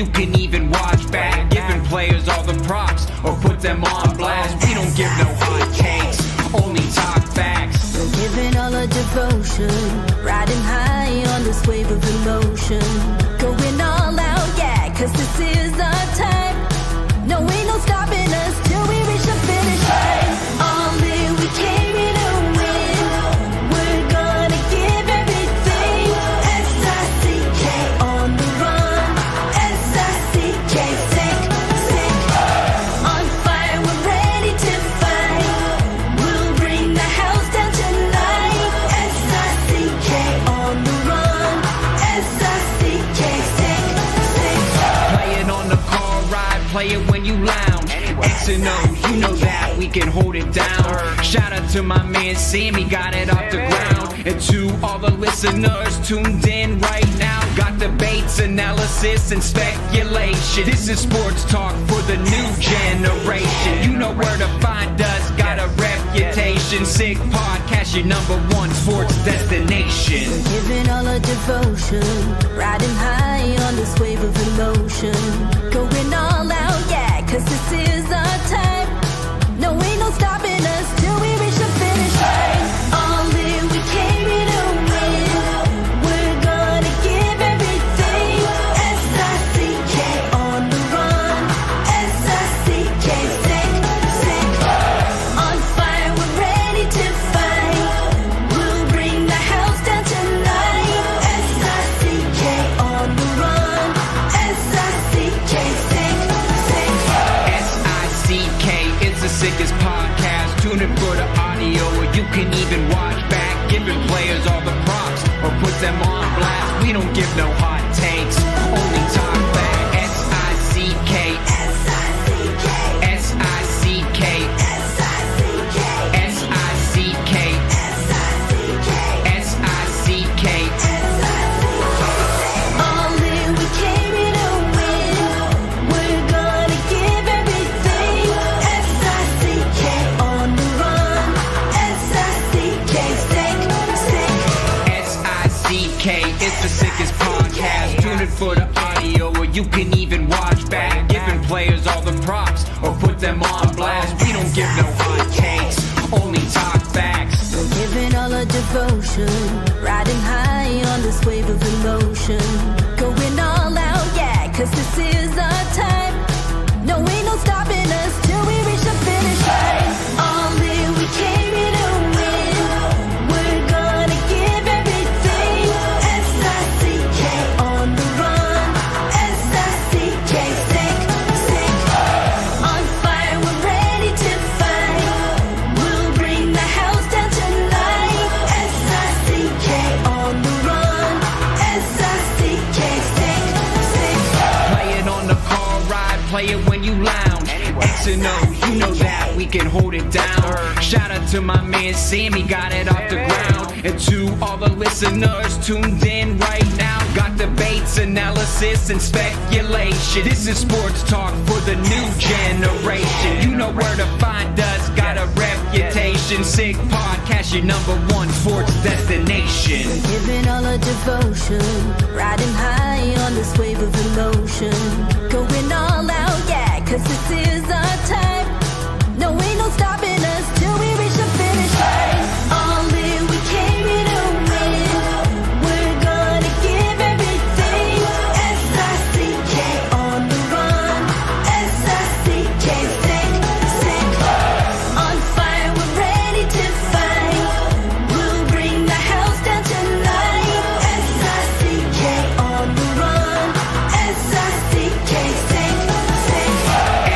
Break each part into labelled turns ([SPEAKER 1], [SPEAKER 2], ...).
[SPEAKER 1] you can even watch back. Giving players all the props or put them on blast. We don't give no hot takes, only talk facts.
[SPEAKER 2] We're giving all our devotion, riding high on this wave of emotion. Going all out, yeah, cause this is our time. No, ain't no stopping us till we reach the finish line. All in, we came here to win. We're gonna give everything. S-I-C-K on the run. S-I-C-K, sick, sick. On fire, we're ready to fight. We'll bring the house down tonight. S-I-C-K on the run. S-I-C-K, sick, sick.
[SPEAKER 1] Play it on the car ride, play it when you lounge. X and O's, you know that we can hold it down. Shout out to my man Sammy, got it off the ground. And to all the listeners tuned in right now, got debates, analysis, and speculation. This is sports talk for the new generation. You know where to find us, got a reputation. Sick podcast, your #1 sports destination.
[SPEAKER 2] Giving all our devotion, riding high on this wave of emotion. Going all out, yeah, cause this is our time. No, ain't no stopping us till we reach the finish line. All in, we came here to win. We're gonna give everything. S-I-C-K on the run. S-I-C-K, sick, sick. On fire, we're ready to fight. We'll bring the house down tonight. S-I-C-K on the run. S-I-C-K, sick, sick.
[SPEAKER 1] S-I-C-K, it's the sickest podcast. Tune in for the audio, or you can even watch back. Giving players all the props or put them on blast. We don't give no hot takes, only talk back. S-I-C-K,
[SPEAKER 2] S-I-C-K,
[SPEAKER 1] S-I-C-K,
[SPEAKER 2] S-I-C-K,
[SPEAKER 1] S-I-C-K,
[SPEAKER 2] S-I-C-K,
[SPEAKER 1] S-I-C-K.
[SPEAKER 2] all in, we came here to win. We're gonna give everything. S-I-C-K on the run. S-I-C-K, sick, sick.
[SPEAKER 1] S-I-C-K, it's the sickest podcast. Tune in for the audio, or you can even watch back. Giving players all the props or put them on blast. We don't give no hot takes, only talk facts.
[SPEAKER 2] We're giving all our devotion, riding high on this wave of emotion. Going all out, yeah, cause this is our time. No, ain't no stopping us till we reach the finish line. All in, we came here to win. We're gonna give everything. S-I-C-K on the run. S-I-C-K, sick, sick. On fire, we're ready to fight. We'll bring the house down tonight. S-I-C-K on the run. S-I-C-K, sick, sick.
[SPEAKER 1] Play it on the car ride, play it when you lounge. X and O's, you know that we can hold it down. Shout out to my man Sammy, got it off the ground. And to all the listeners tuned in right now, got debates, analysis, and speculation. This is sports talk for the new generation. You know where to find us, got a reputation. Sick podcast, your #1 sports destination.
[SPEAKER 2] Giving all our devotion, riding high on this wave of emotion. Going all out, yeah, cause this is our time. No, ain't no stopping us till we reach the finish line. All in, we came here to win. We're gonna give everything. S-I-C-K on the run. S-I-C-K, sick, sick. On fire, we're ready to fight. We'll bring the house down tonight. S-I-C-K on the run. S-I-C-K, sick, sick.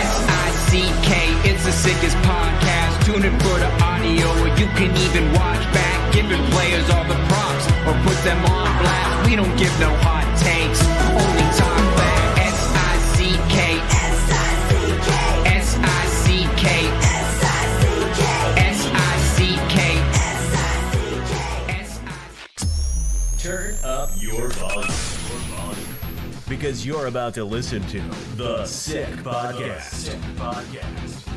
[SPEAKER 1] S-I-C-K, it's the sickest podcast. Tune in for the audio, or you can even watch back. Giving players all the props or put them on blast. We don't give no hot takes, only talk back. S-I-C-K,
[SPEAKER 2] S-I-C-K,
[SPEAKER 1] S-I-C-K,
[SPEAKER 2] S-I-C-K,
[SPEAKER 1] S-I-C-K,
[SPEAKER 2] S-I-C-K.
[SPEAKER 3] Turn up your volume. Because you're about to listen to The Sick Podcast.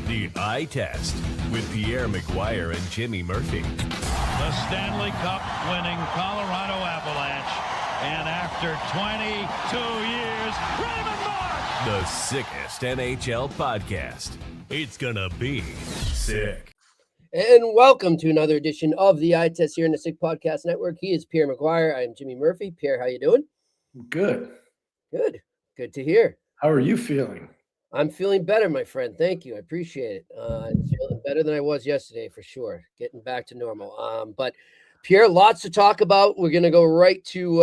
[SPEAKER 3] The Eye Test with Pierre, McGuire, and Jimmy Murphy.
[SPEAKER 4] The Stanley Cup winning Colorado Avalanche. And after 22 years, Raymond Martin
[SPEAKER 3] The sickest NHL podcast. It's gonna be sick.
[SPEAKER 5] And welcome to another edition of the Eye Test here in the Sick Podcast Network. He is Pierre McGuire. I'm Jimmy Murphy. Pierre, how you doing?
[SPEAKER 6] Good.
[SPEAKER 5] Good to hear.
[SPEAKER 6] How are you feeling?
[SPEAKER 5] I'm feeling better, my friend. Thank you. I appreciate it. I'm feeling better than I was yesterday for sure. Getting back to normal. But Pierre, lots to talk about. We're going to go right to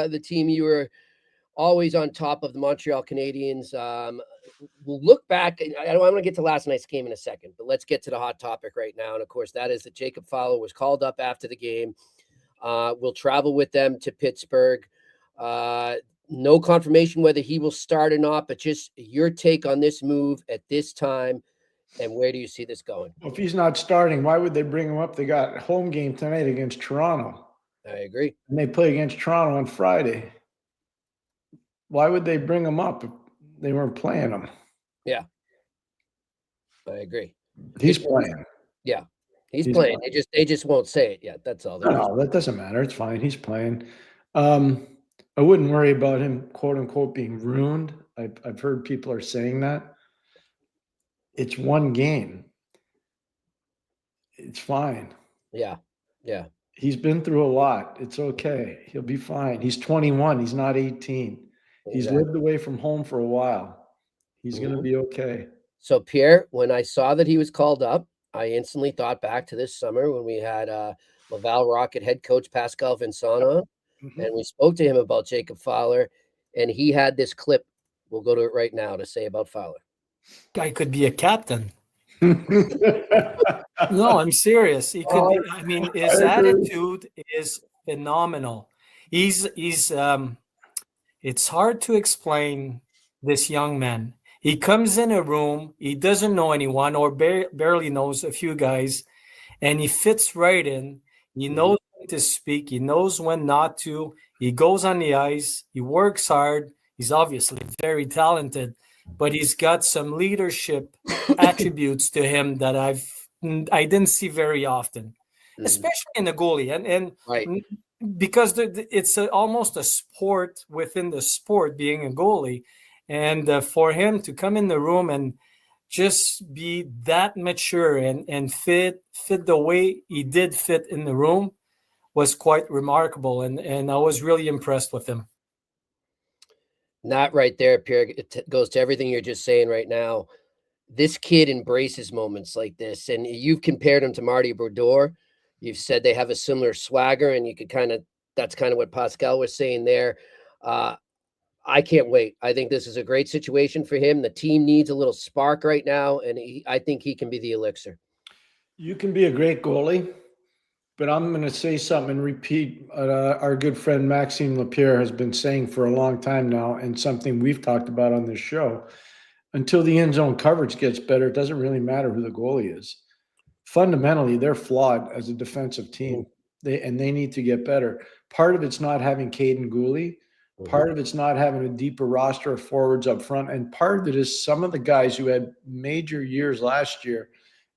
[SPEAKER 5] the team you were always on top of, the Montreal Canadiens. We'll look back. I'm going to get to last night's game in a second, but let's get to the hot topic right now. And of course, that is that Jacob Fowler was called up after the game. We'll travel with them to Pittsburgh. No confirmation whether he will start or not, but just your take on this move at this time, and where do you see this going?
[SPEAKER 6] Well, if he's not starting, why would they bring him up? They got a home game tonight against Toronto.
[SPEAKER 5] I agree.
[SPEAKER 6] And they play against Toronto on Friday. Why would they bring him up if they weren't playing him?
[SPEAKER 5] Yeah, I agree.
[SPEAKER 6] He's playing.
[SPEAKER 5] Yeah, he's playing. They just won't say it yet. That's all.
[SPEAKER 6] No, that doesn't matter. It's fine. He's playing. I wouldn't worry about him, quote unquote, being ruined. I've heard people are saying that. It's one game. It's fine.
[SPEAKER 5] Yeah.
[SPEAKER 6] He's been through a lot. It's okay. He'll be fine. He's 21. He's not 18. He's lived away from home for a while. He's going to be okay.
[SPEAKER 5] So, Pierre, when I saw that he was called up, I instantly thought back to this summer when we had Laval Rocket head coach Pascal Vincent on, and we spoke to him about Jacob Fowler, and he had this clip. We'll go to it right now to say about Fowler.
[SPEAKER 7] Guy could be a captain. No, I'm serious. He could be. I mean, his attitude is phenomenal. He's it's hard to explain this young man. He comes in a room, he doesn't know anyone or barely knows a few guys, and he fits right in. He knows when to speak. He knows when not to. He goes on the ice. He works hard. He's obviously very talented, but he's got some leadership attributes to him that I didn't see very often, especially in the goalie. And
[SPEAKER 5] Right.
[SPEAKER 7] Because it's almost a sport within the sport, being a goalie. And for him to come in the room and just be that mature and fit the way he did fit in the room was quite remarkable. And I was really impressed with him.
[SPEAKER 5] Not right there, Pierre. It goes to everything you're just saying right now. This kid embraces moments like this, and you've compared him to Marty Brodeur. You've said they have a similar swagger, and you could that's kind of what Pascal was saying there. I can't wait. I think this is a great situation for him. The team needs a little spark right now, and I think he can be the elixir.
[SPEAKER 6] You can be a great goalie, but I'm going to say something and repeat our good friend Maxime Lapierre has been saying for a long time now, and something we've talked about on this show. Until the end zone coverage gets better, it doesn't really matter who the goalie is. Fundamentally, they're flawed as a defensive team. They need to get better. Part of it's not having Caden Gooley. Part of it's not having a deeper roster of forwards up front. And part of it is some of the guys who had major years last year.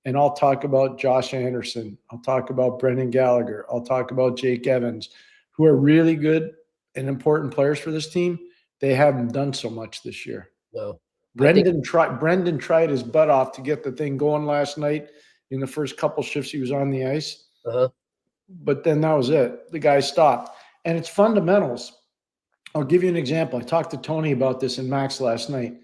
[SPEAKER 6] And I'll talk about Josh Anderson. I'll talk about Brendan Gallagher. I'll talk about Jake Evans, who are really good and important players for this team. They haven't done so much this year.
[SPEAKER 5] No.
[SPEAKER 6] Brendan tried his butt off to get the thing going last night. In the first couple shifts he was on the ice. But then that was it. The guy stopped. And it's fundamentals. I'll give you an example. I talked to Tony about this in Max last night.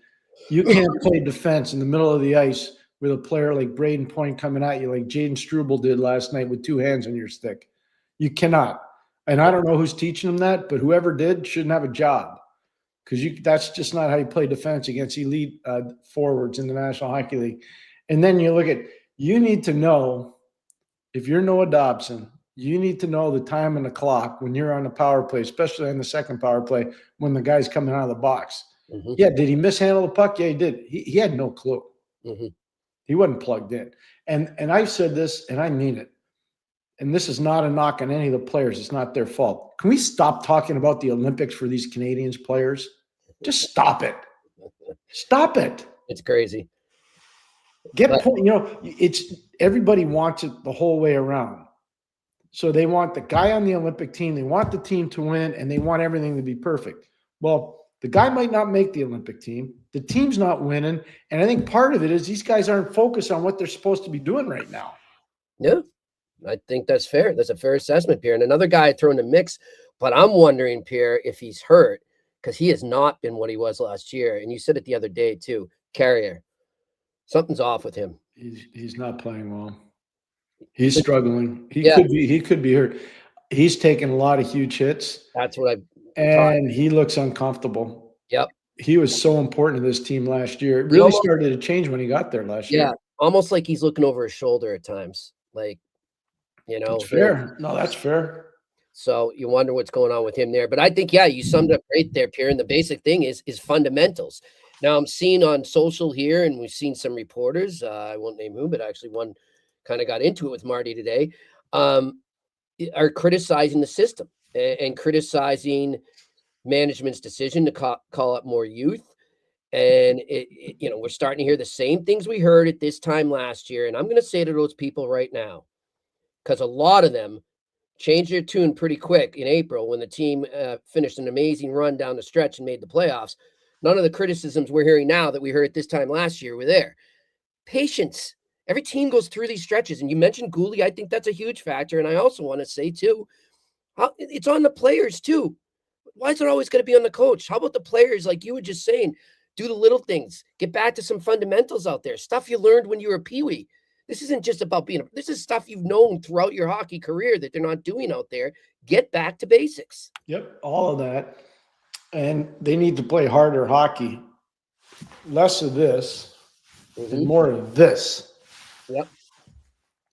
[SPEAKER 6] You can't play defense in the middle of the ice with a player like Braden Point coming at you like Jaden Struble did last night with two hands on your stick. You cannot. And I don't know who's teaching him that, but whoever did shouldn't have a job, because that's just not how you play defense against elite forwards in the National Hockey League. And then you need to know, if you're Noah Dobson, you need to know the time and the clock when you're on the power play, especially on the second power play when the guy's coming out of the box. Yeah, did he mishandle the puck? Yeah, he did. He had no clue. He wasn't plugged in. And I've said this, and I mean it. And this is not a knock on any of the players. It's not their fault. Can we stop talking about the Olympics for these Canadiens players? Just stop it. Stop it.
[SPEAKER 5] It's crazy.
[SPEAKER 6] It's everybody wants it the whole way around. So they want the guy on the Olympic team, they want the team to win, and they want everything to be perfect. Well, The guy might not make the Olympic team. The team's not winning. And I think part of it is these guys aren't focused on what they're supposed to be doing right now.
[SPEAKER 5] Yeah, I think that's fair. That's a fair assessment, Pierre. And another guy I throw in the mix, but I'm wondering, Pierre, if he's hurt, because he has not been what he was last year. And you said it the other day too, Carrier. Something's off with him.
[SPEAKER 6] He's not playing well. He's struggling. He could be hurt. He's taken a lot of huge hits.
[SPEAKER 5] That's what
[SPEAKER 6] he looks uncomfortable.
[SPEAKER 5] Yep.
[SPEAKER 6] He was so important to this team last year. It really started to change when he got there last year.
[SPEAKER 5] Yeah, almost like he's looking over his shoulder at times. Like,
[SPEAKER 6] That's fair. No, that's fair.
[SPEAKER 5] So you wonder what's going on with him there. But I think, you summed up right there, Pierre. And the basic thing is fundamentals. Now I'm seeing on social here, and we've seen some reporters, I won't name who, but actually one kind of got into it with Marty today, are criticizing the system and criticizing management's decision to call up more youth. And we're starting to hear the same things we heard at this time last year. And I'm going to say to those people right now, because a lot of them changed their tune pretty quick in April when the team finished an amazing run down the stretch and made the playoffs. None of the criticisms we're hearing now that we heard at this time last year were there. Patience. Every team goes through these stretches. And you mentioned goalie. I think that's a huge factor. And I also want to say, too, it's on the players, too. Why is it always going to be on the coach? How about the players, like you were just saying? Do the little things. Get back to some fundamentals out there. Stuff you learned when you were a peewee. This isn't just about this is stuff you've known throughout your hockey career that they're not doing out there. Get back to basics.
[SPEAKER 6] Yep, all of that. And they need to play harder hockey. Less of this and more of this.
[SPEAKER 5] Yep.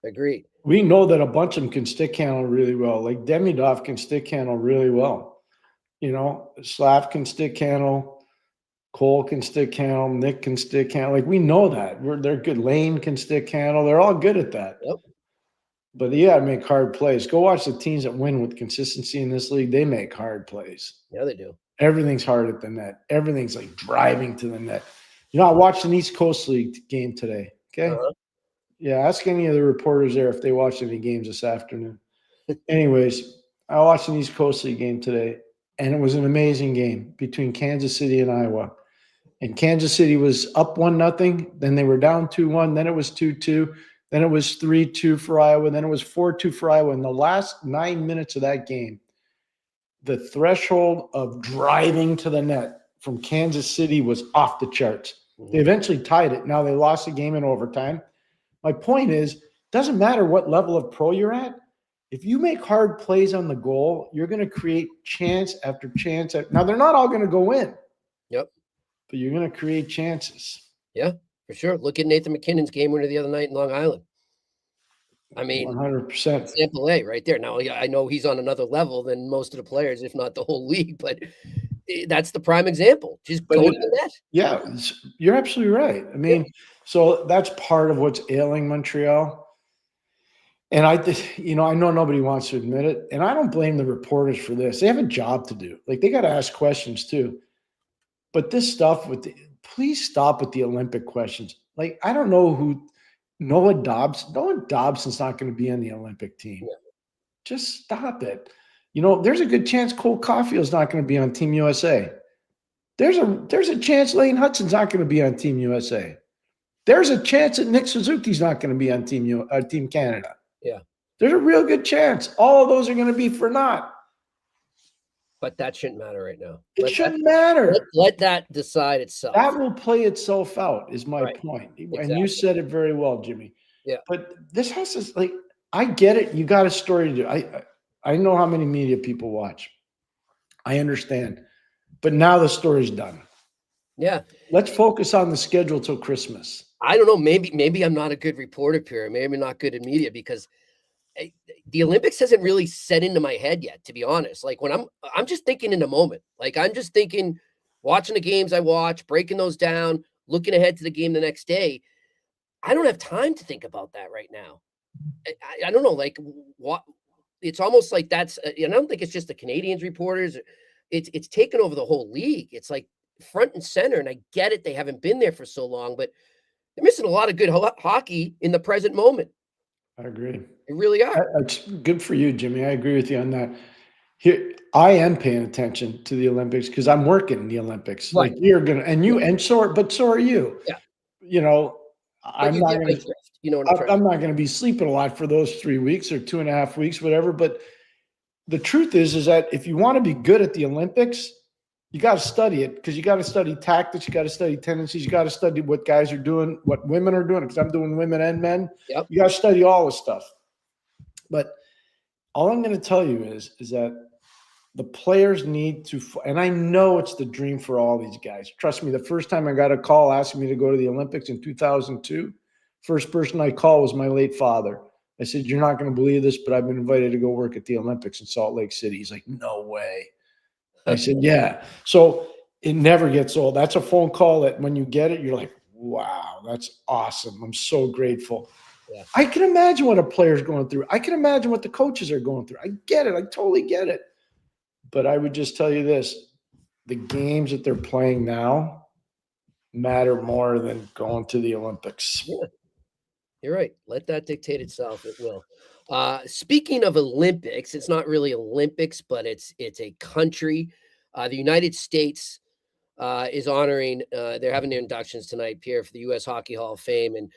[SPEAKER 5] Agreed.
[SPEAKER 6] We know that a bunch of them can stick handle really well. Like Demidov can stick handle really well. Slav can stick handle. Cole can stick handle. Nick can stick handle. Like, we know that. They're good. Lane can stick handle. They're all good at that.
[SPEAKER 5] Yep.
[SPEAKER 6] But they got to make hard plays. Go watch the teams that win with consistency in this league. They make hard plays.
[SPEAKER 5] Yeah, they do.
[SPEAKER 6] Everything's hard at the net. Everything's like driving to the net. I watched an East Coast League game today. Okay.
[SPEAKER 5] Uh-huh.
[SPEAKER 6] Yeah, ask any of the reporters there if they watched any games this afternoon. Anyways, I watched an East Coast League game today, and it was an amazing game between Kansas City and Iowa. And Kansas City was up 1-0. Then they were down 2-1. Then it was 2-2. Then it was 3-2 for Iowa. Then it was 4-2 for Iowa. In the last 9 minutes of that game, the threshold of driving to the net from Kansas City was off the charts. They eventually tied it. Now they lost the game in overtime. My point is, it doesn't matter what level of pro you're at. If you make hard plays on the goal, you're going to create chance after chance. Now, they're not all going to go in.
[SPEAKER 5] Yep.
[SPEAKER 6] But you're going to create chances.
[SPEAKER 5] Yeah, for sure. Look at Nathan McKinnon's game winner the other night in Long Island. I mean,
[SPEAKER 6] 100%.
[SPEAKER 5] Sample A right there. Now, I know he's on another level than most of the players, if not the whole league, but that's the prime example. Just go to the net.
[SPEAKER 6] Yeah, you're absolutely right. I mean, so that's part of what's ailing Montreal. And I know nobody wants to admit it, and I don't blame the reporters for this. They have a job to do. Like, they got to ask questions too. But this stuff please stop with the Olympic questions. Like, I don't know who Noah Dobson's not going to be on the Olympic team. Yeah. Just stop it. There's a good chance Cole Caulfield's not going to be on Team USA. There's a chance Lane Hudson's not going to be on Team USA. There's a chance that Nick Suzuki's not going to be on Team Canada.
[SPEAKER 5] Yeah.
[SPEAKER 6] There's a real good chance. All of those are going to be for naught.
[SPEAKER 5] But that shouldn't matter right now.
[SPEAKER 6] It shouldn't matter.
[SPEAKER 5] Let that decide itself.
[SPEAKER 6] That will play itself out, is my point. Exactly. And you said it very well, Jimmy.
[SPEAKER 5] Yeah.
[SPEAKER 6] But this has to, I get it. You got a story to do. I know how many media people watch. I understand. But now the story's done.
[SPEAKER 5] Yeah.
[SPEAKER 6] Let's focus on the schedule till Christmas.
[SPEAKER 5] I don't know. Maybe I'm not a good reporter, Pierre. Maybe I'm not good at media because the Olympics hasn't really set into my head yet, to be honest. Like, when I'm just thinking in the moment. Like, I'm just thinking, watching the games I watch, breaking those down, looking ahead to the game the next day. I don't have time to think about that right now. I don't know. Like, what? It's almost like that's. I don't think it's just the Canadiens reporters. It's taken over the whole league. It's like front and center, and I get it. They haven't been there for so long, but they're missing a lot of good hockey in the present moment.
[SPEAKER 6] I agree.
[SPEAKER 5] They really are.
[SPEAKER 6] It's good for you, Jimmy. I agree with you on that. here I am paying attention to the Olympics because I'm working in the Olympics.
[SPEAKER 5] Right.
[SPEAKER 6] Like you're gonna, and you, and so are you.
[SPEAKER 5] Yeah.
[SPEAKER 6] You know,
[SPEAKER 5] But
[SPEAKER 6] I'm
[SPEAKER 5] you
[SPEAKER 6] not
[SPEAKER 5] get my
[SPEAKER 6] gonna,
[SPEAKER 5] drift. You know what I'm trying
[SPEAKER 6] I'm not gonna be sleeping a lot for those 3 weeks or 2.5 weeks, whatever. But the truth is that if you want to be good at the Olympics, you got to study it, because you got to study tactics, you got to study tendencies, you got to study what guys are doing, what women are doing, because I'm doing women and men.
[SPEAKER 5] Yep.
[SPEAKER 6] You got to study all this stuff. But all I'm going to tell you is that the players need to, and I know it's the dream for all these guys. Trust me, the first time I got a call asking me to go to the Olympics in 2002, first person I called was my late father. I said, "You're not going to believe this, but I've been invited to go work at the Olympics in Salt Lake City." He's like, "No way." I said, "Yeah." So it never gets old. That's a phone call that when you get it, you're like, "Wow, that's awesome. I'm so grateful." Yeah. I can imagine what a player's going through. I can imagine what the coaches are going through. I get it. I totally get it. But I would just tell you this, the games that they're playing now matter more than going to the Olympics.
[SPEAKER 5] Yeah. You're right. Let that dictate itself. It will. Speaking of Olympics, it's not really Olympics, but it's a country. The United States is honoring. They're having their inductions tonight, Pierre, for the U.S. Hockey Hall of Fame, and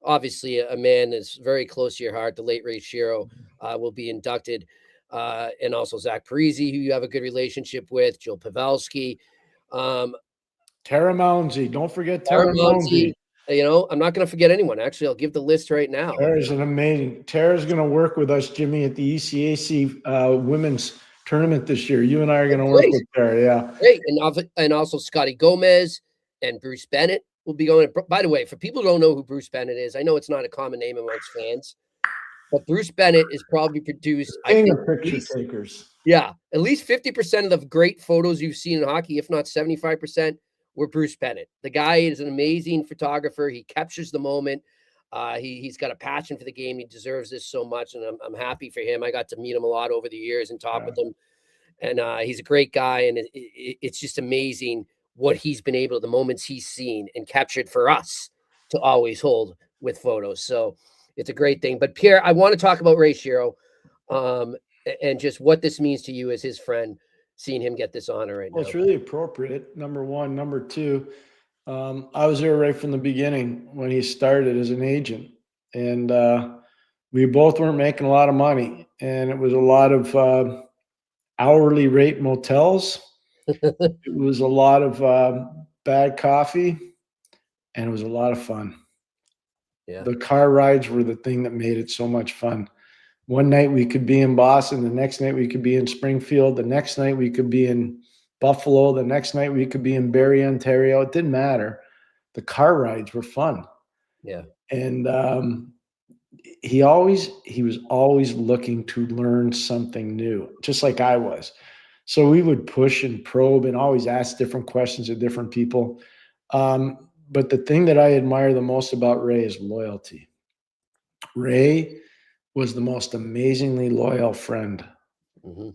[SPEAKER 5] obviously a man that's very close to your heart. The late Ray Shero will be inducted, and also Zach Parise, who you have a good relationship with, Joe Pavelski,
[SPEAKER 6] Tara Mounsey. Don't forget Tara Mounsey.
[SPEAKER 5] You know, I'm not going to forget anyone. Actually, I'll give the list right now.
[SPEAKER 6] Tara's going to work with us, Jimmy, at the ECAC women's tournament this year. You and I are going to work with Tara, yeah.
[SPEAKER 5] Great. And also Scotty Gomez and Bruce Bennett will be going. By the way, for people who don't know who Bruce Bennett is, I know it's not a common name amongst fans, but Bruce Bennett is probably produced, I think,
[SPEAKER 6] picture takers.
[SPEAKER 5] Yeah, at least 50% of the great photos you've seen in hockey, if not 75%, were Bruce Bennett. The guy is an amazing photographer. He captures the moment. He's got a passion for the game. He deserves this so much, and I'm happy for him. I got to meet him a lot over the years and talk with him, and he's a great guy. And it's just amazing what he's been able, the moments he's seen and captured for us to always hold with photos. So it's a great thing. But Pierre, I want to talk about Ray Shero, and just what this means to you as his friend, seeing him get this honor right now.
[SPEAKER 6] It's really appropriate, number one. Number two, I was there right from the beginning when he started as an agent, and we both weren't making a lot of money, and it was a lot of hourly rate motels. It was a lot of bad coffee, and it was a lot of fun. Yeah. The car rides were the thing that made it so much fun. One night we could be in Boston. The next night we could be in Springfield. The next night we could be in Buffalo. The next night we could be in Barrie, Ontario. It didn't matter. The car rides were fun.
[SPEAKER 5] Yeah.
[SPEAKER 6] And he was always looking to learn something new, just like I was. So we would push and probe and always ask different questions of different people. But the thing that I admire the most about Ray is loyalty. Ray was the most amazingly loyal friend. Mm-hmm.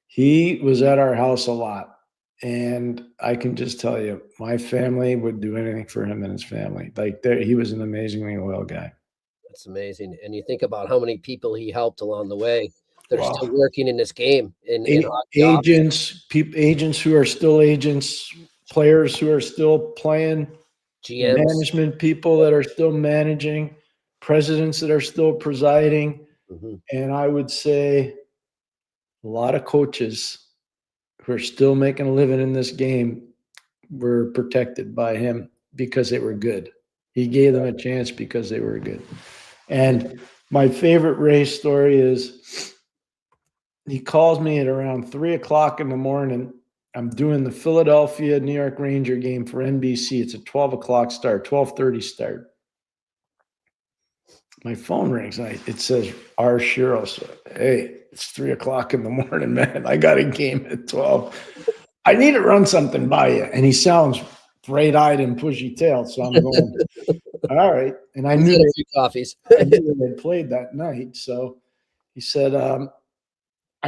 [SPEAKER 6] He was at our house a lot. And I can just tell you, my family would do anything for him and his family. He was an amazingly loyal guy.
[SPEAKER 5] That's amazing. And you think about how many people he helped along the way that are still working in this game.
[SPEAKER 6] Agents who are still agents, players who are still playing, GMs, management people that are still managing, presidents that are still presiding. Mm-hmm. And I would say a lot of coaches who are still making a living in this game were protected by him because they were good. He gave them a chance because they were good. And my favorite Ray story is he calls me at around 3:00 in the morning. I'm doing the Philadelphia New York Ranger game for NBC. It's a 12:00 start, 12:30 start. My phone rings and it says R. Shero. So, hey, it's 3:00 in the morning, man. I got a game at 12. I need to run something by you. And he sounds bright-eyed and bushy-tailed. So I'm going, all right. And I knew
[SPEAKER 5] a few coffees.
[SPEAKER 6] I knew they had played that night. So he said, I'm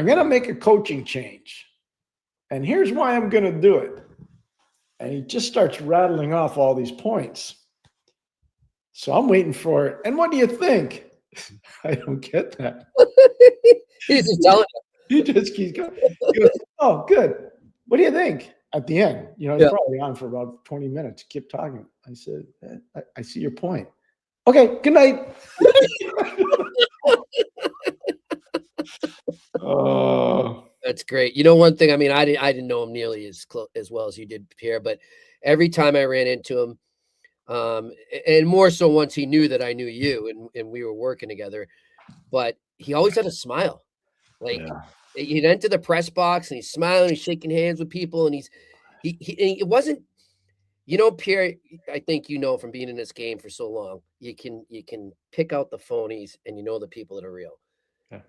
[SPEAKER 6] going to make a coaching change. And here's why I'm going to do it. And he just starts rattling off all these points. So I'm waiting for it. And what do you think? I don't get that.
[SPEAKER 5] He's just telling you.
[SPEAKER 6] He just keeps going. He goes, oh, good. What do you think? At the end, he's probably on for about 20 minutes. Keep talking. I said, I see your point. Okay, good night. Oh,
[SPEAKER 5] that's great. One thing, I mean, I didn't know him nearly as well as you did, Pierre, but every time I ran into him, and more so once he knew that I knew you and we were working together, but he always had a smile. Like he'd enter the press box and he's smiling, he's shaking hands with people, and it wasn't, Pierre, I think from being in this game for so long, you can pick out the phonies and the people that are real. Yeah.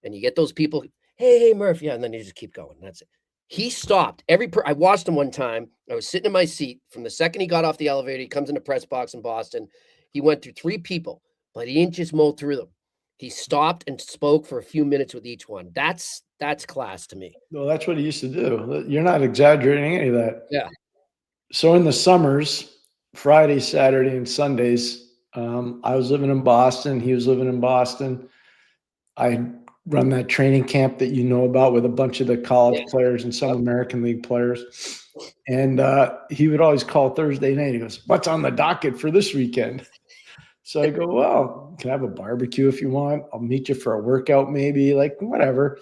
[SPEAKER 5] And you get those people, hey, Murph, yeah, and then you just keep going. That's it. He stopped I watched him one time. I was sitting in my seat from the second he got off the elevator. He comes in the press box in Boston. He went through 3 people, but he didn't just mow through them. He stopped and spoke for a few minutes with each one. That's class to me.
[SPEAKER 6] Well, that's what he used to do. You're not exaggerating any of that.
[SPEAKER 5] Yeah.
[SPEAKER 6] So in the summers, Friday, Saturday, and Sundays, I was living in Boston. He was living in Boston. I run that training camp that you know about with a bunch of the college players and some American League players. And he would always call Thursday night. He goes, what's on the docket for this weekend? So I go, well, can I have a barbecue if you want? I'll meet you for a workout maybe, like whatever.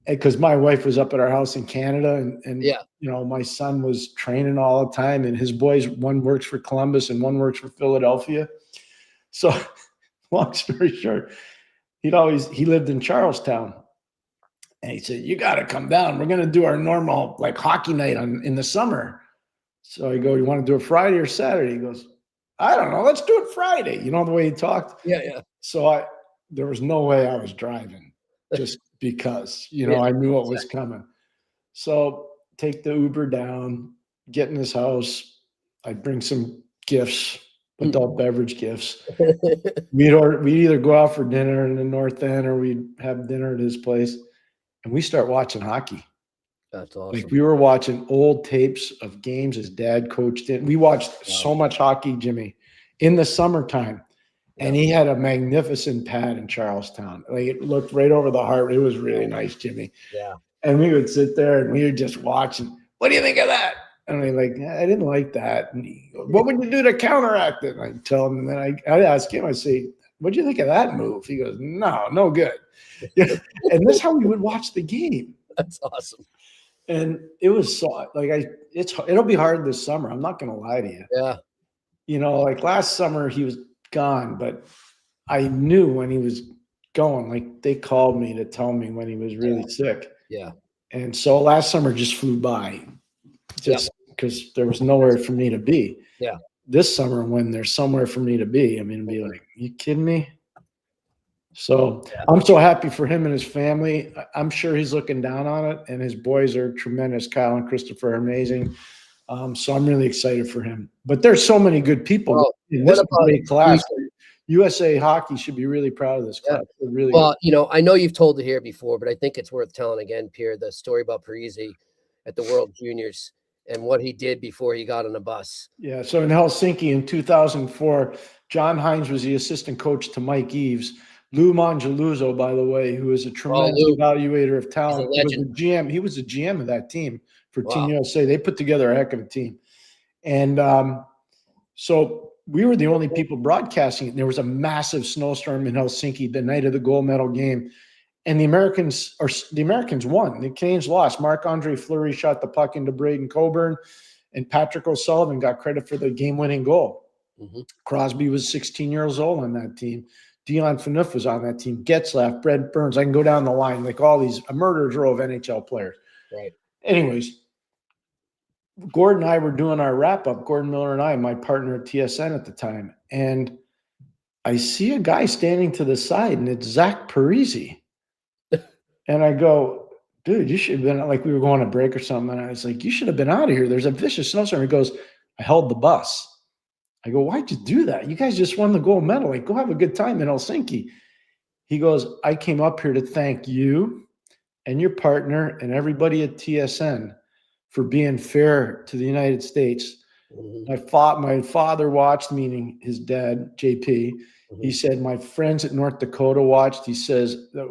[SPEAKER 6] Because my wife was up at our house in Canada and my son was training all the time, and his boys, one works for Columbus and one works for Philadelphia. So long story short, he lived in Charlestown, and he said, you got to come down. We're going to do our normal like hockey night in the summer. So I go, you want to do it Friday or Saturday? He goes, I don't know. Let's do it Friday. You know the way he talked?
[SPEAKER 5] Yeah.
[SPEAKER 6] So there was no way I was driving just because, I knew what was coming. So take the Uber down, get in his house. I'd bring some gifts, adult beverage gifts. We'd either go out for dinner in the North End or we'd have dinner at his place, and we start watching hockey.
[SPEAKER 5] That's awesome.
[SPEAKER 6] Like we were watching old tapes of games his dad coached in. We watched so much hockey, Jimmy, in the summertime. And he had a magnificent pad in Charlestown. Like it looked right over the heart. It was really nice, Jimmy.
[SPEAKER 5] Yeah.
[SPEAKER 6] And we would sit there and we were just watching. What do you think of that? And we're like, I didn't like that. And he goes, what would you do to counteract it? And I tell him, and then I'd ask him, I say, what do you think of that move? He goes, no good. And that's how we would watch the game.
[SPEAKER 5] That's awesome.
[SPEAKER 6] And it was so like it'll be hard this summer. I'm not gonna lie to you.
[SPEAKER 5] Yeah.
[SPEAKER 6] Like last summer he was gone, but I knew when he was going. Like they called me to tell me when he was really sick.
[SPEAKER 5] Yeah.
[SPEAKER 6] And so last summer just flew by, just because there was nowhere for me to be.
[SPEAKER 5] Yeah.
[SPEAKER 6] This summer, when there's somewhere for me to be, it'd be like, you kidding me? So I'm so happy for him and his family. I'm sure he's looking down on it, and his boys are tremendous. Kyle and Christopher are amazing. So I'm really excited for him. But there's so many good people in this great class. USA Hockey should be really proud of this class.
[SPEAKER 5] Yeah.
[SPEAKER 6] Really
[SPEAKER 5] well, I know you've told it here before, but I think it's worth telling again, Pierre, the story about Parisi at the World Juniors and what he did before he got on a bus.
[SPEAKER 6] Yeah, so in Helsinki in 2004, John Hines was the assistant coach to Mike Eaves. Lou Mongeluzzo, by the way, who is a tremendous evaluator of talent, was the GM. He was the GM of that team for Team USA. They put together a heck of a team. And so we were the only people broadcasting it. There was a massive snowstorm in Helsinki the night of the gold medal game. And the Americans won. The Canadiens lost. Marc-Andre Fleury shot the puck into Braden Coburn, and Patrick O'Sullivan got credit for the game-winning goal. Mm-hmm. Crosby was 16 years old on that team. Dion Phaneuf was on that team. Getzlaff, Brent Burns. I can go down the line, like all these a murderer's row of NHL players.
[SPEAKER 5] Right.
[SPEAKER 6] Anyways, Gordon and I were doing our wrap-up, Gordon Miller and I, my partner at TSN at the time, and I see a guy standing to the side, and it's Zach Parisi. And I go, dude, you should have been, like we were going on a break or something, and I was like, you should have been out of here. There's a vicious snowstorm. He goes, I held the bus. I go, why'd you do that? You guys just won the gold medal. Like, go have a good time in Helsinki. He goes, I came up here to thank you and your partner and everybody at TSN for being fair to the United States. Mm-hmm. My father watched, meaning his dad, JP. Mm-hmm. He said, my friends at North Dakota watched. He says, that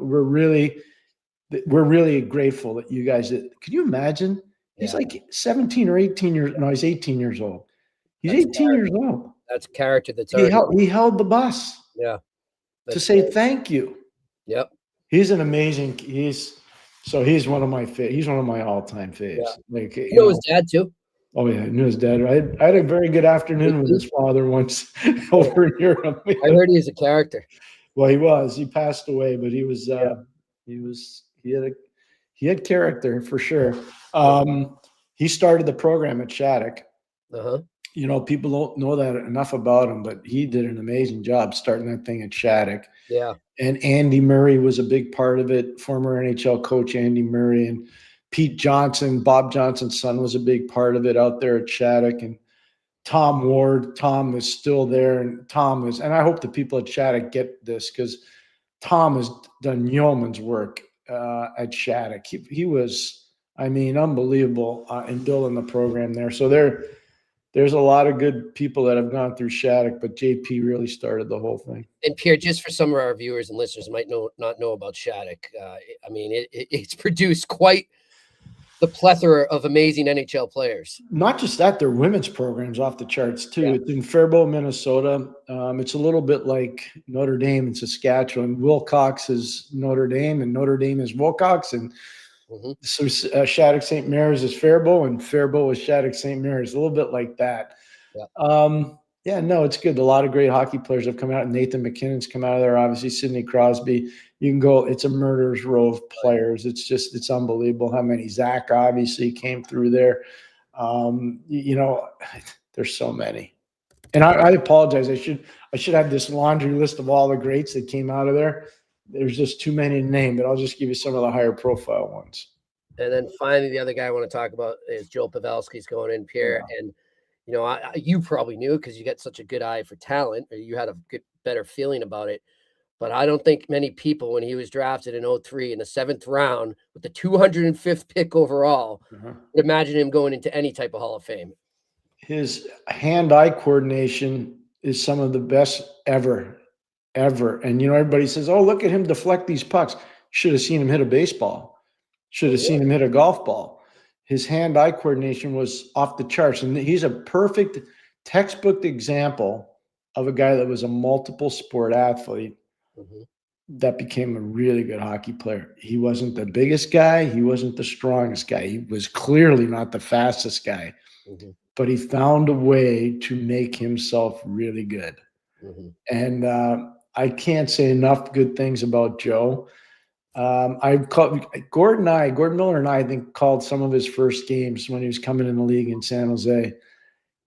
[SPEAKER 6] we're really grateful that you guys did. Can you imagine? He's like 17 or 18 years. No, he's 18 years old. He's 18 years old.
[SPEAKER 5] That's character. That's
[SPEAKER 6] he held the bus.
[SPEAKER 5] Yeah.
[SPEAKER 6] To say thank you.
[SPEAKER 5] Yep.
[SPEAKER 6] He's an amazing. He's one of my he's one of my all-time faves.
[SPEAKER 5] Yeah.
[SPEAKER 6] Like
[SPEAKER 5] you know his dad too.
[SPEAKER 6] Oh yeah, I knew his dad. I had a very good afternoon with his father once over in Europe.
[SPEAKER 5] I heard he was a character.
[SPEAKER 6] Well, he was. He passed away, but he was. He had character for sure. He started the program at Shattuck. You know, people don't know that enough about him, but he did an amazing job starting that thing at Shattuck.
[SPEAKER 5] Yeah.
[SPEAKER 6] And Andy Murray was a big part of it, former NHL coach Andy Murray, and Pete Johnson, Bob Johnson's son, was a big part of it out there at Shattuck. And Tom Ward, Tom was still there. And and I hope the people at Shattuck get this, because Tom has done yeoman's work at Shattuck. He was, I mean, unbelievable in building the program there. So there's a lot of good people that have gone through Shattuck, but JP really started the whole thing.
[SPEAKER 5] And Pierre, just for some of our viewers and listeners might not know about Shattuck, I mean, it's produced quite the plethora of amazing NHL players.
[SPEAKER 6] Not just that, their women's program's off the charts too. Yeah. It's in Faribault, Minnesota. It's a little bit like Notre Dame in Saskatchewan. Wilcox is Notre Dame, and Notre Dame is Wilcox, and so Shattuck St. Mary's is Faribault, and Faribault is Shattuck St. Mary's. A little bit like that. Yeah. No, it's good. A lot of great hockey players have come out. Nathan McKinnon's come out of there. Obviously, Sidney Crosby. You can go. It's a murderer's row of players. It's unbelievable how many. Zach obviously came through there. You know, there's so many. And I apologize. I should have this laundry list of all the greats that came out of there. There's just too many to name, but I'll just give you some of the higher profile ones.
[SPEAKER 5] And then finally, the other guy I want to talk about is Joe Pavelski's going in, Pierre. Yeah. And, you know, you probably knew because you got such a good eye for talent, or you had a better feeling about it. But I don't think many people, when he was drafted in 2003 in the 7th round with the 205th pick overall, would imagine him going into any type of Hall of Fame.
[SPEAKER 6] His hand-eye coordination is some of the best ever. And, you know, everybody says, oh, look at him deflect these pucks. Should have seen him hit a baseball. Should have seen him hit a golf ball. His hand-eye coordination was off the charts. And he's a perfect textbook example of a guy that was a multiple sport athlete that became a really good hockey player. He wasn't the biggest guy. He wasn't the strongest guy. He was clearly not the fastest guy. But he found a way to make himself really good. And I can't say enough good things about Joe. I've called Gordon Miller and I think called some of his first games when he was coming in the league in San Jose.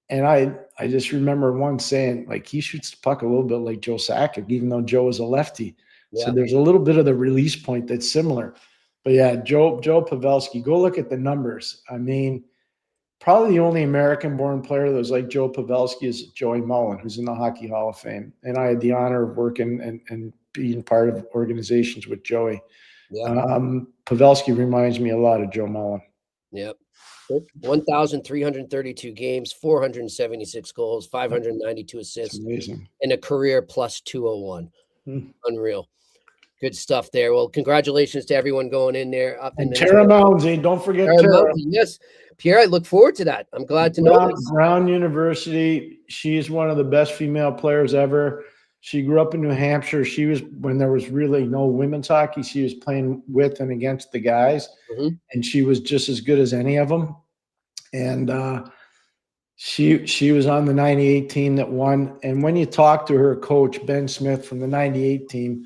[SPEAKER 6] And I just remember once saying, like, he shoots the puck a little bit like Joe Sakic, even though Joe was a lefty. Yeah. So there's a little bit of the release point that's similar. But yeah, Joe Pavelski, go look at the numbers. I mean, probably the only American-born player that was like Joe Pavelski is Joey Mullen, who's in the Hockey Hall of Fame. And I had the honor of working and being part of organizations with Joey. Yeah. Pavelski reminds me a lot of Joe Mullen.
[SPEAKER 5] Yep. 1,332 games, 476 goals, 592 assists, and a career plus 201. Unreal. Good stuff there. Well, congratulations to everyone going in there.
[SPEAKER 6] And Tara Mounsey, don't forget Tara.
[SPEAKER 5] Yes. Pierre, I look forward to that. I'm glad to know this.
[SPEAKER 6] Brown University, she is one of the best female players ever. She grew up in New Hampshire. She was, when there was really no women's hockey, she was playing with and against the guys, and she was just as good as any of them. And she was on the 98 team that won. And when you talk to her coach, Ben Smith from the 98 team,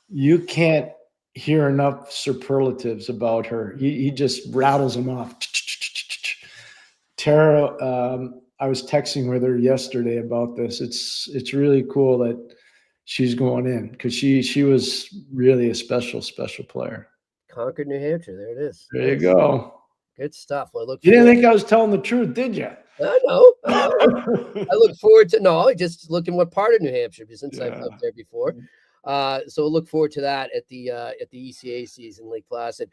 [SPEAKER 6] you can't hear enough superlatives about her. He just rattles them off. Tara, I was texting with her yesterday about this. It's really cool that she's going in because she was really a special player.
[SPEAKER 5] Concord, New Hampshire. There it is.
[SPEAKER 6] There you go.
[SPEAKER 5] Good stuff. Well,
[SPEAKER 6] you didn't think I was telling the truth, did you?
[SPEAKER 5] I know. I look forward to just looking what part of New Hampshire, since I've lived there before. So look forward to that at the ECA season, Lake Placid.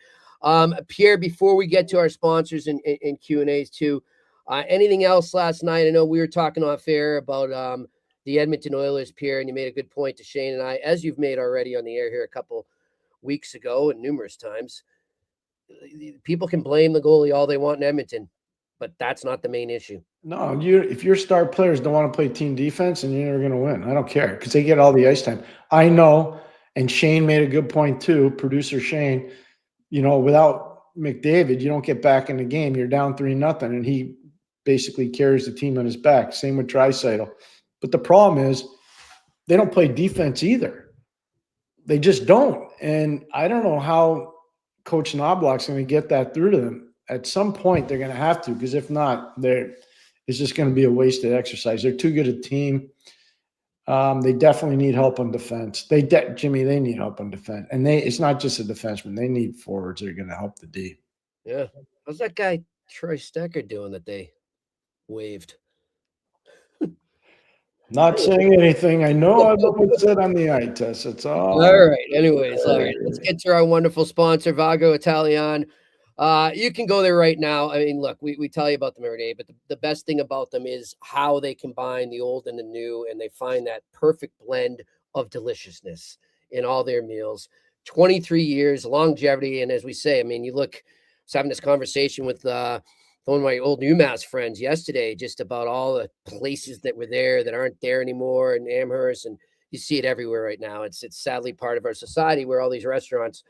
[SPEAKER 5] Pierre, before we get to our sponsors and Q&As too, anything else last night? I know we were talking off air about the Edmonton Oilers, Pierre, and you made a good point to Shane and I, as you've made already on the air here a couple weeks ago and numerous times. People can blame the goalie all they want in Edmonton, but that's not the main issue.
[SPEAKER 6] No, if your star players don't want to play team defense, and you're never going to win. I don't care because they get all the ice time. I know, and Shane made a good point too, producer Shane, without McDavid, you don't get back in the game. You're down 3-0, and he basically carries the team on his back. Same with Draisaitl. But the problem is they don't play defense either. They just don't. And I don't know how Coach Knobloch's going to get that through to them. At some point, they're going to have to, because if not, it's just going to be a wasted exercise. They're too good a team. They definitely need help on defense. Jimmy, they need help on defense. And it's not just a defenseman. They need forwards that are going to help the D.
[SPEAKER 5] Yeah. How's that guy Troy Stecker doing that they waived?
[SPEAKER 6] Not saying anything. I know I what's said on the eye test. It's all
[SPEAKER 5] right. Anyways, all right. Let's get to our wonderful sponsor, Vago Italian. You can go there right now. I mean, look, we tell you about them every day, but the best thing about them is how they combine the old and the new, and they find that perfect blend of deliciousness in all their meals. 23 years, longevity. And as we say, I mean, I was having this conversation with one of my old UMass friends yesterday, just about all the places that were there that aren't there anymore in Amherst. And you see it everywhere right now. It's sadly part of our society where all these restaurants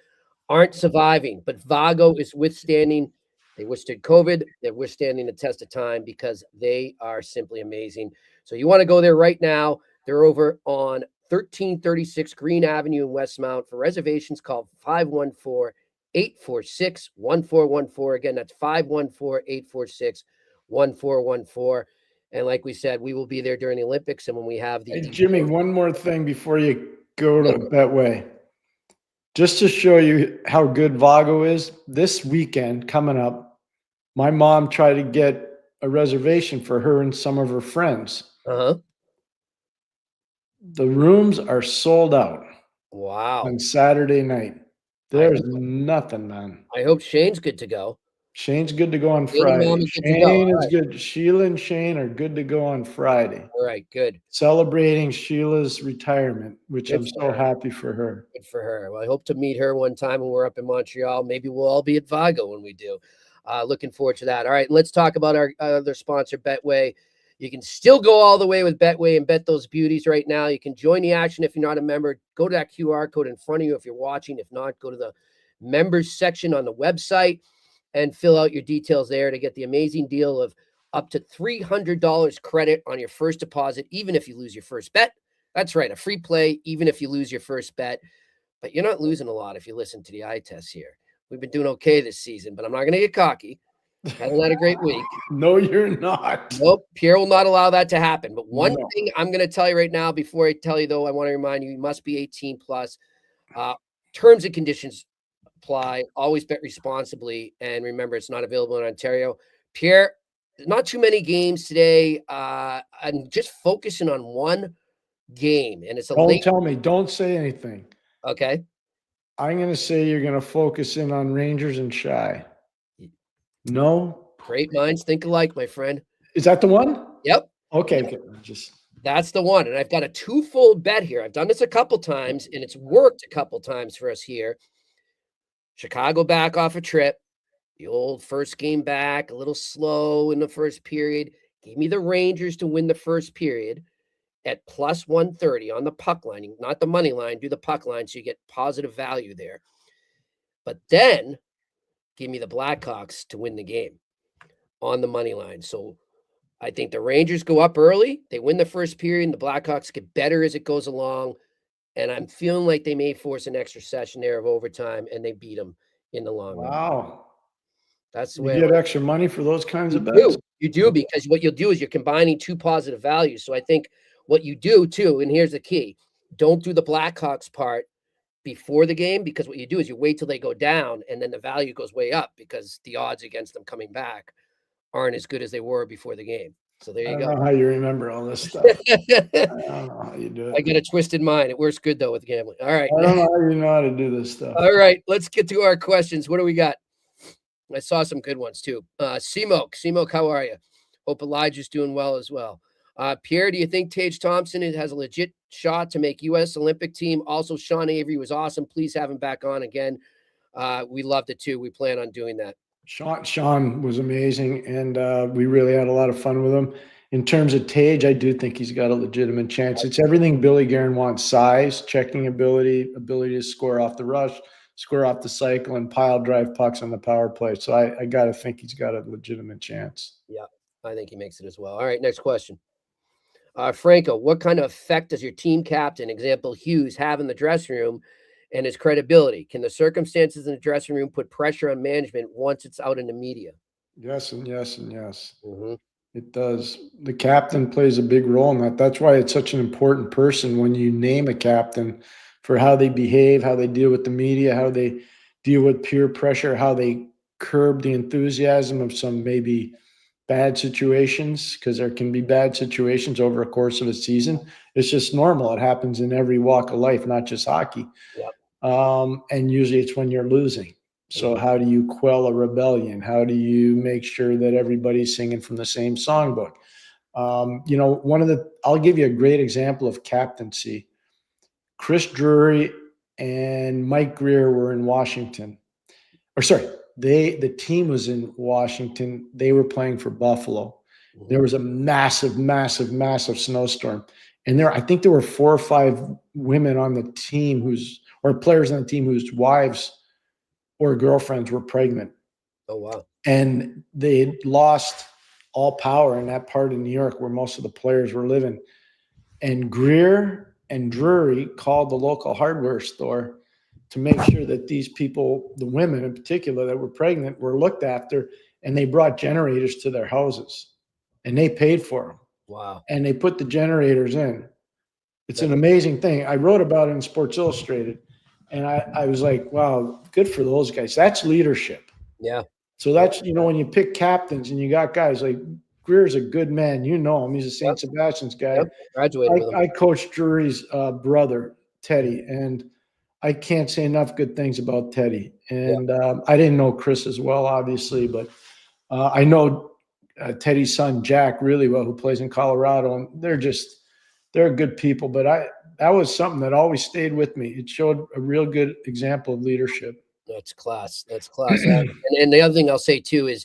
[SPEAKER 5] aren't surviving, but Vago is withstanding. They withstood COVID. They're withstanding the test of time because they are simply amazing. So you want to go there right now. They're over on 1336 Green Avenue in Westmount. For reservations, call 514-846-1414. Again, that's 514-846-1414. And like we said, we will be there during the Olympics. And when we have the
[SPEAKER 6] Hey, Jimmy, one more thing before you go to Betway. Just to show you how good Vago is, this weekend coming up, my mom tried to get a reservation for her and some of her friends.
[SPEAKER 5] Uh-huh.
[SPEAKER 6] The rooms are sold out.
[SPEAKER 5] Wow.
[SPEAKER 6] On Saturday night. There's nothing, man.
[SPEAKER 5] I hope Shane's good to go.
[SPEAKER 6] Shane's good to go on Friday. Shane is good. Sheila and Shane are good to go on Friday.
[SPEAKER 5] All right, good.
[SPEAKER 6] Celebrating Sheila's retirement, which I'm so happy for her.
[SPEAKER 5] Good for her. Well, I hope to meet her one time when we're up in Montreal. Maybe we'll all be at Vago when we do. Looking forward to that. All right, let's talk about our other sponsor, Betway. You can still go all the way with Betway and bet those beauties right now. You can join the action if you're not a member. Go to that QR code in front of you if you're watching. If not, go to the members section on the website and fill out your details there to get the amazing deal of up to $300 credit on your first deposit, even if you lose your first bet. That's right, a free play, even if you lose your first bet. But you're not losing a lot if you listen to the eye test here. We've been doing okay this season, but I'm not going to get cocky. Haven't had a great week.
[SPEAKER 6] No, you're not.
[SPEAKER 5] Nope, Pierre will not allow that to happen. But one thing I'm going to tell you right now, before I tell you, though, I want to remind you, you must be 18 plus. Terms and conditions apply. Always bet responsibly. And remember, it's not available in Ontario. Pierre, not too many games today. I'm just focusing on one game. And it's a
[SPEAKER 6] Don't tell me. Don't say anything.
[SPEAKER 5] Okay.
[SPEAKER 6] I'm going to say you're going to focus in on Rangers and Shy. No?
[SPEAKER 5] Great minds think alike, my friend.
[SPEAKER 6] Is that the one?
[SPEAKER 5] Yep.
[SPEAKER 6] Okay.
[SPEAKER 5] That's the one. And I've got a twofold bet here. I've done this a couple times, and it's worked a couple times for us here. Chicago back off a trip. The old first game back, a little slow in the first period. Gave me the Rangers to win the first period at plus 130 on the puck line. Not the money line, do the puck line so you get positive value there. But then give me the Blackhawks to win the game on the money line. So I think the Rangers go up early. They win the first period, and the Blackhawks get better as it goes along. And I'm feeling like they may force an extra session there of overtime, and they beat them in the long run.
[SPEAKER 6] Wow.
[SPEAKER 5] That's the
[SPEAKER 6] you
[SPEAKER 5] way
[SPEAKER 6] get extra money for those kinds of bets?
[SPEAKER 5] You do, because what you'll do is you're combining two positive values. So I think what you do too, and here's the key, don't do the Blackhawks part before the game, because what you do is you wait till they go down, and then the value goes way up because the odds against them coming back aren't as good as they were before the game. So there you go.
[SPEAKER 6] I don't know how you remember all this stuff. I don't know how you do it.
[SPEAKER 5] I get a twisted mind. It works good though with gambling. All right.
[SPEAKER 6] I don't know how you know how to do this stuff.
[SPEAKER 5] All right, let's get to our questions. What do we got? I saw some good ones too. Seamoke, how are you? Hope Elijah's doing well as well. Pierre, do you think Tage Thompson has a legit shot to make U.S. Olympic team. Also, Sean Avery was awesome. Please have him back on again. We loved it too. We plan on doing that.
[SPEAKER 6] Sean was amazing, and we really had a lot of fun with him. In terms of Tage, I do think he's got a legitimate chance. It's everything Billy Guerin wants: size, checking ability to score off the rush, score off the cycle, and pile drive pucks on the power play. So I got to think he's got a legitimate chance.
[SPEAKER 5] Yeah, I think he makes it as well. All right, next question. Franco, what kind of effect does your team captain, example Hughes, have in the dressing room and his credibility? Can the circumstances in the dressing room put pressure on management once it's out in the media?
[SPEAKER 6] Yes, and yes, and yes.
[SPEAKER 5] Mm-hmm.
[SPEAKER 6] It does. The captain plays a big role in that. That's why it's such an important person when you name a captain, for how they behave, how they deal with the media, how they deal with peer pressure, how they curb the enthusiasm of some maybe bad situations, because there can be bad situations over a course of a season. It's just normal. It happens in every walk of life, not just hockey.
[SPEAKER 5] Yep.
[SPEAKER 6] And usually it's when you're losing. So how do you quell a rebellion? How do you make sure that everybody's singing from the same songbook? I'll give you a great example of captaincy. Chris Drury and Mike Greer were in Washington. The team was in Washington. They were playing for Buffalo. There was a massive, massive, massive snowstorm. And I think there were 4 or 5 women on the team players on the team whose wives or girlfriends were pregnant.
[SPEAKER 5] Oh, wow.
[SPEAKER 6] And they had lost all power in that part of New York where most of the players were living. And Greer and Drury called the local hardware store to make sure that these people, the women in particular that were pregnant, were looked after, and they brought generators to their houses, and they paid for them.
[SPEAKER 5] Wow.
[SPEAKER 6] And they put the generators in. It's an amazing thing. I wrote about it in Sports Illustrated, and I was like, wow, good for those guys. That's leadership.
[SPEAKER 5] Yeah.
[SPEAKER 6] So that's, when you pick captains and you got guys like Greer's a good man. You know him. He's a St. Sebastian's guy.
[SPEAKER 5] Yep. Graduated with him.
[SPEAKER 6] I coached Drury's brother, Teddy, and I can't say enough good things about Teddy. And I didn't know Chris as well, obviously, but I know Teddy's son, Jack, really well, who plays in Colorado. And they're good people. But that was something that always stayed with me. It showed a real good example of leadership.
[SPEAKER 5] That's class. That's class. And the other thing I'll say, too, is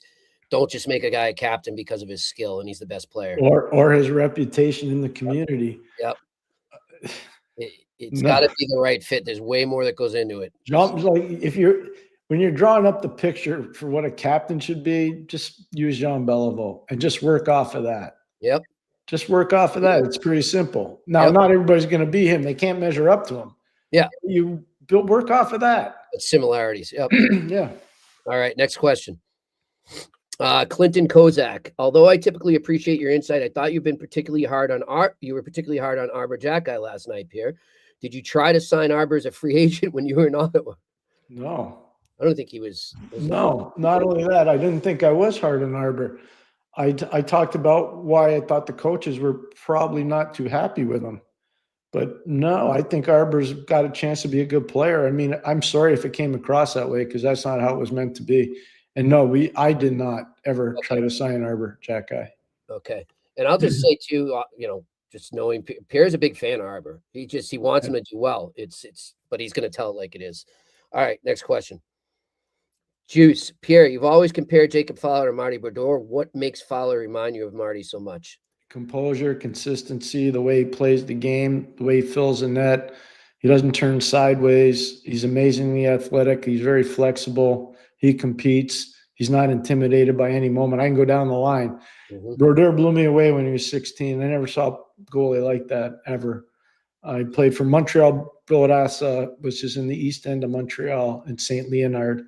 [SPEAKER 5] don't just make a guy a captain because of his skill and he's the best player.
[SPEAKER 6] Or his reputation in the community.
[SPEAKER 5] Yep. It's got to be the right fit. There's way more that goes into it.
[SPEAKER 6] When you're drawing up the picture for what a captain should be, just use Jean Beliveau and just work off of that.
[SPEAKER 5] Yep.
[SPEAKER 6] Just work off of that. It's pretty simple. Now, not everybody's going to be him. They can't measure up to him.
[SPEAKER 5] Yeah.
[SPEAKER 6] You work off of that.
[SPEAKER 5] It's similarities. Yep.
[SPEAKER 6] Yeah. All
[SPEAKER 5] right. Next question. Clinton Kozak. Although I typically appreciate your insight, I thought you were particularly hard on Arbor Jackeye last night, Pierre. Did you try to sign Arbor as a free agent when you were in Ottawa?
[SPEAKER 6] No.
[SPEAKER 5] I don't think he was.
[SPEAKER 6] No, not only that, I didn't think I was hard on Arbor. I talked about why I thought the coaches were probably not too happy with him. But no, I think Arbor's got a chance to be a good player. I mean, I'm sorry if it came across that way because that's not how it was meant to be. And no, I did not ever try to sign Arbor Jackeye.
[SPEAKER 5] Okay. And I'll just say too, just knowing Pierre's a big fan of Arbor. He wants him to do well. But he's going to tell it like it is. All right. Next question. Juice. Pierre, you've always compared Jacob Fowler to Marty Brodeur. What makes Fowler remind you of Marty so much?
[SPEAKER 6] Composure, consistency, the way he plays the game, the way he fills the net. He doesn't turn sideways. He's amazingly athletic. He's very flexible. He competes. He's not intimidated by any moment. I can go down the line. Mm-hmm. Brodeur blew me away when he was 16. I never saw a goalie like that ever. I played for Montreal Canadiens, which is in the east end of Montreal in St. Leonard.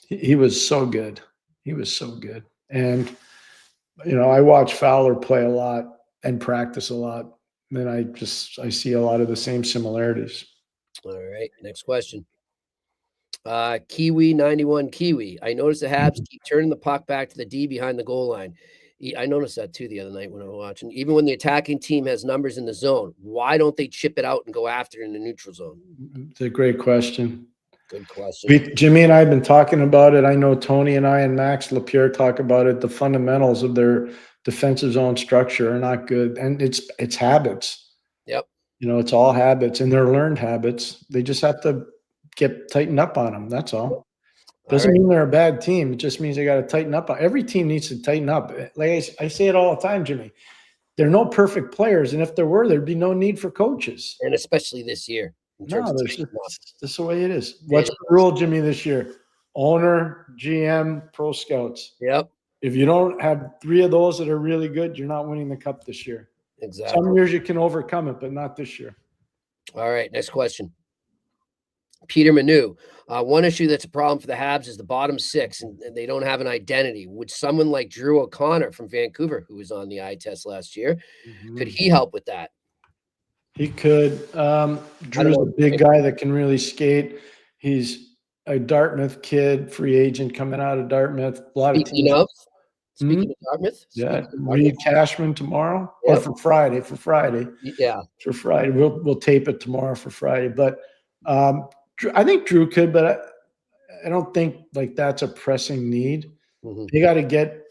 [SPEAKER 6] He was so good. He was so good. And, I watch Fowler play a lot and practice a lot. And I see a lot of the same similarities.
[SPEAKER 5] All right. Next question. Kiwi 91 Kiwi. I noticed the Habs keep turning the puck back to the D behind the goal line. I noticed that too the other night when I was watching. Even when the attacking team has numbers in the zone, why don't they chip it out and go after it in the neutral zone?
[SPEAKER 6] It's a great question.
[SPEAKER 5] Good question.
[SPEAKER 6] Jimmy and I have been talking about it. I know Tony and I and Max Lapierre talk about it. The fundamentals of their defensive zone structure are not good, and it's habits.
[SPEAKER 5] Yep.
[SPEAKER 6] You know, it's all habits, and they're learned habits. They just have to get tightened up on them. That's all. Doesn't mean they're a bad team. It just means they got to tighten up. Every team needs to tighten up. Like I say it all the time, Jimmy. There are no perfect players, and if there were, there'd be no need for coaches.
[SPEAKER 5] And especially this year.
[SPEAKER 6] No, this is the way it is. What's the rule, Jimmy, this year? Owner, GM, pro scouts.
[SPEAKER 5] Yep.
[SPEAKER 6] If you don't have 3 of those that are really good, you're not winning the cup this year.
[SPEAKER 5] Exactly.
[SPEAKER 6] Some years you can overcome it, but not this year.
[SPEAKER 5] All right, next question. Peter Manu. One issue that's a problem for the Habs is the bottom 6, and they don't have an identity. Would someone like Drew O'Connor from Vancouver, who was on the eye test last year, could he help with that?
[SPEAKER 6] He could. Drew's a big guy that can really skate. He's a Dartmouth kid, free agent coming out of Dartmouth. A lot
[SPEAKER 5] Speaking
[SPEAKER 6] of
[SPEAKER 5] Speaking of Dartmouth?
[SPEAKER 6] Yeah, Reed Cashman tomorrow or for Friday.
[SPEAKER 5] Yeah,
[SPEAKER 6] for Friday. We'll tape it tomorrow for Friday. But I think Drew could, but I don't think like that's a pressing need. They got to get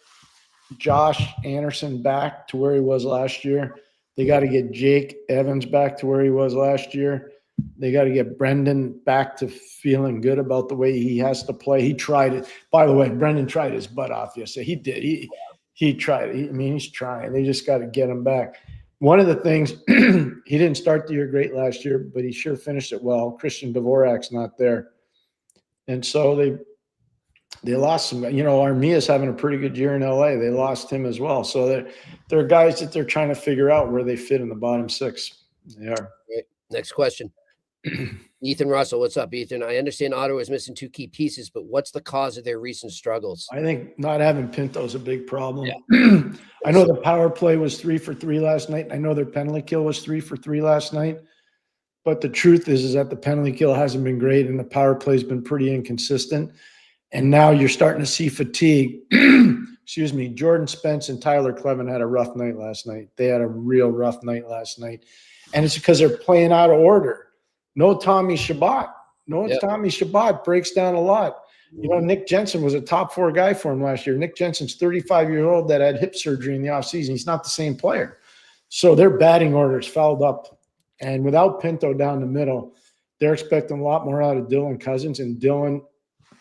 [SPEAKER 6] Josh Anderson back to where he was last year. They got to get Jake Evans back to where he was last year. They got to get Brendan back to feeling good about the way he has to play. He tried it. By the way, Brendan tried his butt off yesterday. He did. He tried it. He's trying. They just got to get him back. One of the things, he didn't start the year great last year, but he sure finished it well. Christian Dvorak's not there. And so they lost him. You know, Armia's having a pretty good year in LA. They lost him as well. So they're guys that they're trying to figure out where they fit in the bottom 6. They are.
[SPEAKER 5] Great. Next question. Ethan Russell, what's up, Ethan? I understand Ottawa is missing 2 key pieces, but what's the cause of their recent struggles?
[SPEAKER 6] I think not having Pinto is a big problem. Yeah. I know the power play was 3 for 3 last night. I know their penalty kill was 3 for 3 last night. But the truth is that the penalty kill hasn't been great, and the power play has been pretty inconsistent. And now you're starting to see fatigue. Excuse me. Jordan Spence and Tyler Clevin had a rough night last night. They had a real rough night last night. And it's because they're playing out of order. No Tommy Shabbat. Tommy Shabbat breaks down a lot. You know, Nick Jensen was a top 4 guy for him last year. Nick Jensen's 35-year-old that had hip surgery in the offseason. He's not the same player. So their batting order is fouled up. And without Pinto down the middle, they're expecting a lot more out of Dylan Cousins. And Dylan,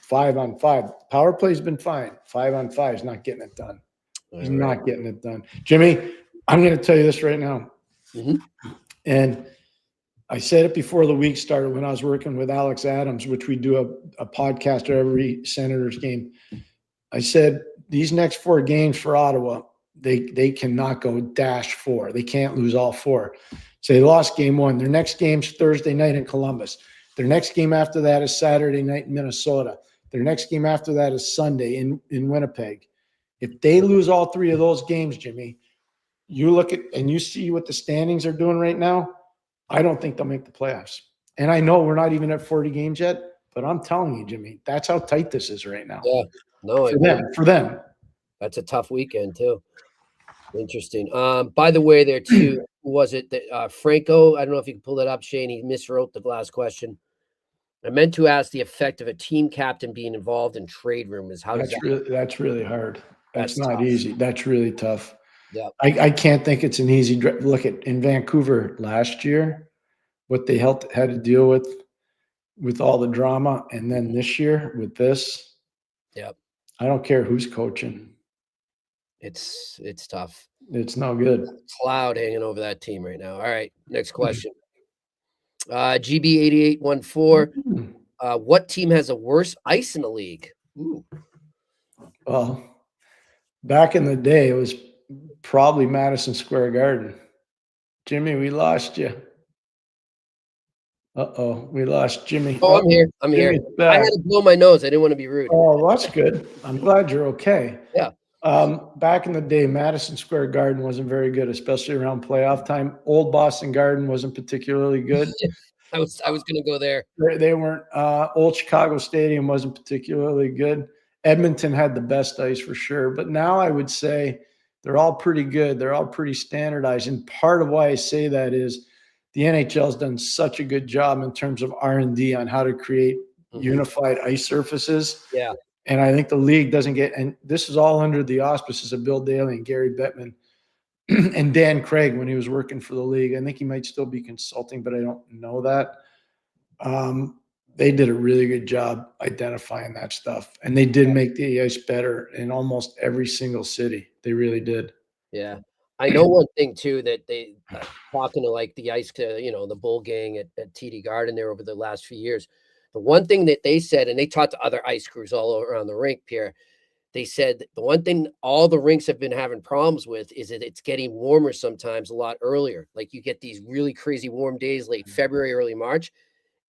[SPEAKER 6] 5-on-5. Power play's been fine. 5-on-5 is not getting it done. He's not getting it done. Jimmy, I'm going to tell you this right now. And I said it before the week started when I was working with Alex Adams, which we do a podcast every Senators game. I said, these next 4 games for Ottawa, they cannot go -4. They can't lose all 4. So they lost game 1. Their next game's Thursday night in Columbus. Their next game after that is Saturday night in Minnesota. Their next game after that is Sunday in Winnipeg. If they lose all 3 of those games, Jimmy, you look at and you see what the standings are doing right now, I don't think they'll make the playoffs. And I know we're not even at 40 games yet, but I'm telling you, Jimmy, that's how tight this is right now.
[SPEAKER 5] Yeah. No,
[SPEAKER 6] for them.
[SPEAKER 5] That's a tough weekend too. Interesting. By the way, there too, was it that Franco? I don't know if you can pull that up, Shane. He miswrote the last question. I meant to ask the effect of a team captain being involved in trade rumors.
[SPEAKER 6] That's really hard. That's not
[SPEAKER 5] tough.
[SPEAKER 6] Easy. That's really tough.
[SPEAKER 5] Yeah,
[SPEAKER 6] I can't think it's an easy look at in Vancouver last year, what they had to deal with all the drama, and then this year with this.
[SPEAKER 5] Yep.
[SPEAKER 6] I don't care who's coaching.
[SPEAKER 5] It's tough.
[SPEAKER 6] It's no good.
[SPEAKER 5] Cloud hanging over that team right now. All right, next question. GB8814. What team has the worst ice in the league? Ooh.
[SPEAKER 6] Well, back in the day, it was probably Madison Square Garden. Jimmy, we lost you. We lost Jimmy.
[SPEAKER 5] Oh, I'm here. I had to blow my nose. I didn't want to be rude.
[SPEAKER 6] Oh, that's good. I'm glad you're okay.
[SPEAKER 5] Yeah.
[SPEAKER 6] Back in the day, Madison Square Garden wasn't very good, especially around playoff time. Old Boston Garden wasn't particularly good.
[SPEAKER 5] I was going to go there.
[SPEAKER 6] They weren't. Old Chicago Stadium wasn't particularly good. Edmonton had the best ice for sure, but now I would say they're all pretty good. They're all pretty standardized. And part of why I say that is the NHL has done such a good job in terms of R&D on how to create unified ice surfaces.
[SPEAKER 5] Yeah.
[SPEAKER 6] And I think the league doesn't get – and this is all under the auspices of Bill Daly and Gary Bettman. and Dan Craig when he was working for the league. I think he might still be consulting, but I don't know that. They did a really good job identifying that stuff, and they did make the ice better in almost every single city. They really did.
[SPEAKER 5] Yeah. I know one thing too, that they talking to like the ice, the Bull gang at TD Garden there over the last few years. The one thing that they said, and they talked to other ice crews all around the rink, Pierre, they said the one thing all the rinks have been having problems with is that it's getting warmer sometimes a lot earlier. Like you get these really crazy warm days, late February, early March,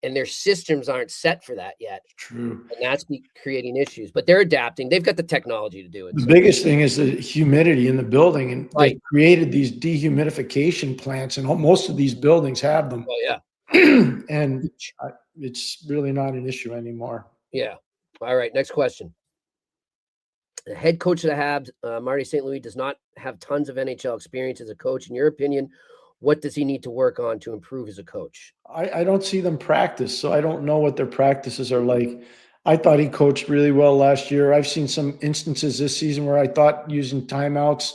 [SPEAKER 5] and their systems aren't set for that yet.
[SPEAKER 6] True.
[SPEAKER 5] And that's creating issues, but they're adapting. They've got the technology to do it.
[SPEAKER 6] The biggest thing is the humidity in the building, and they created these dehumidification plants, and most of these buildings have them.
[SPEAKER 5] Oh, yeah.
[SPEAKER 6] And it's really not an issue anymore.
[SPEAKER 5] Yeah. All right. Next question. The head coach of the Habs, Marty St. Louis, does not have tons of NHL experience as a coach. In your opinion, what does he need to work on to improve as a coach?
[SPEAKER 6] I don't see them practice, so I don't know what their practices are like. I thought he coached really well last year. I've seen some instances this season where I thought using timeouts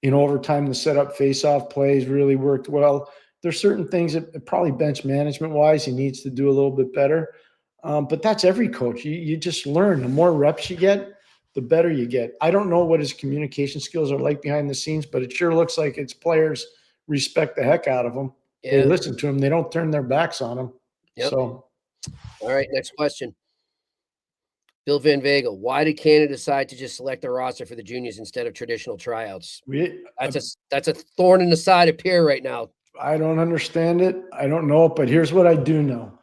[SPEAKER 6] in overtime to set up face-off plays really worked well. There's certain things that probably bench management-wise he needs to do a little bit better. But that's every coach. You just learn. The more reps you get, the better you get. I don't know what his communication skills are like behind the scenes, but it sure looks like his players respect the heck out of him. Yeah. They listen to him. They don't turn their backs on him. Yep. So,
[SPEAKER 5] all right, next question. Bill Van Vago, why did Canada decide to just select a roster for the juniors instead of traditional tryouts? That's a thorn in the side of Pierre right now.
[SPEAKER 6] I don't understand it. I don't know it, but here's what I do know.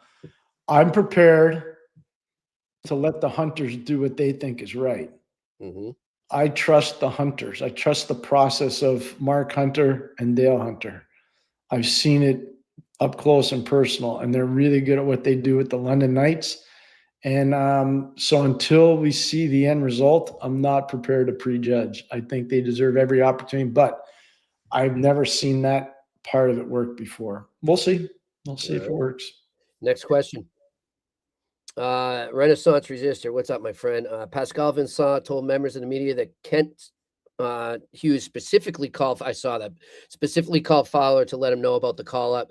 [SPEAKER 6] I'm prepared to let the hunters do what they think is right. Mm-hmm. I trust the hunters. I trust the process of Mark Hunter and Dale Hunter. I've seen it up close and personal, and they're really good at what they do with the London Knights. And so until we see the end result, I'm not prepared to prejudge. I think they deserve every opportunity, but I've never seen that part of it work before. We'll see. We'll see if it works.
[SPEAKER 5] Next question. Renaissance Resistor, what's up, my friend? Pascal Vincent told members of the media that Kent Hughes specifically called Fowler to let him know about the call up.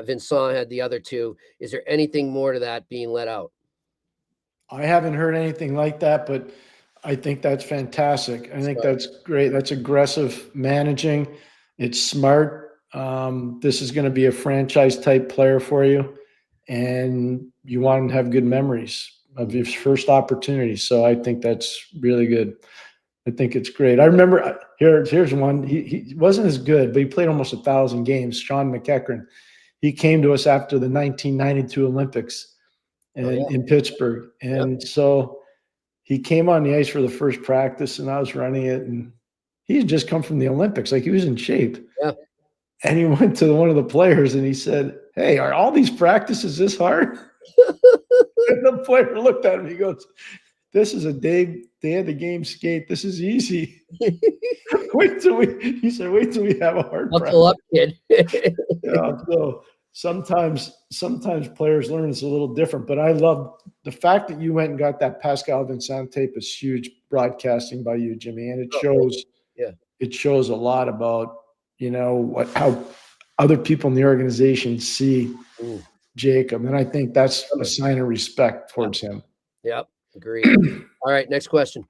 [SPEAKER 5] Vincent had the other two. Is there anything more to that being let out?
[SPEAKER 6] I haven't heard anything like that, but I think that's fantastic. I think that's great. That's aggressive managing. It's smart. This is going to be a franchise type player for you, and you want him to have good memories of his first opportunity. So I think that's really good. I think it's great. I remember here's one. He wasn't as good, but he played almost 1,000 games. Sean McEachran. He came to us after the 1992 Olympics in Pittsburgh. And so he came on the ice for the first practice, and I was running it, and he had just come from the Olympics. Like, he was in shape. Yeah. And he went to one of the players and he said, "Hey, are all these practices this hard?" And the player looked at him. He goes, "This is a day of the game skate. This is easy." Wait till we have a hard practice.
[SPEAKER 5] Buckle up, kid.
[SPEAKER 6] So sometimes players learn it's a little different, but I love the fact that you went and got that Pascal Vincent tape is huge broadcasting by you, Jimmy. And it shows a lot about, how other people in the organization see Jacob. And I think that's a sign of respect towards him.
[SPEAKER 5] Yep. Agreed. All right. Next question.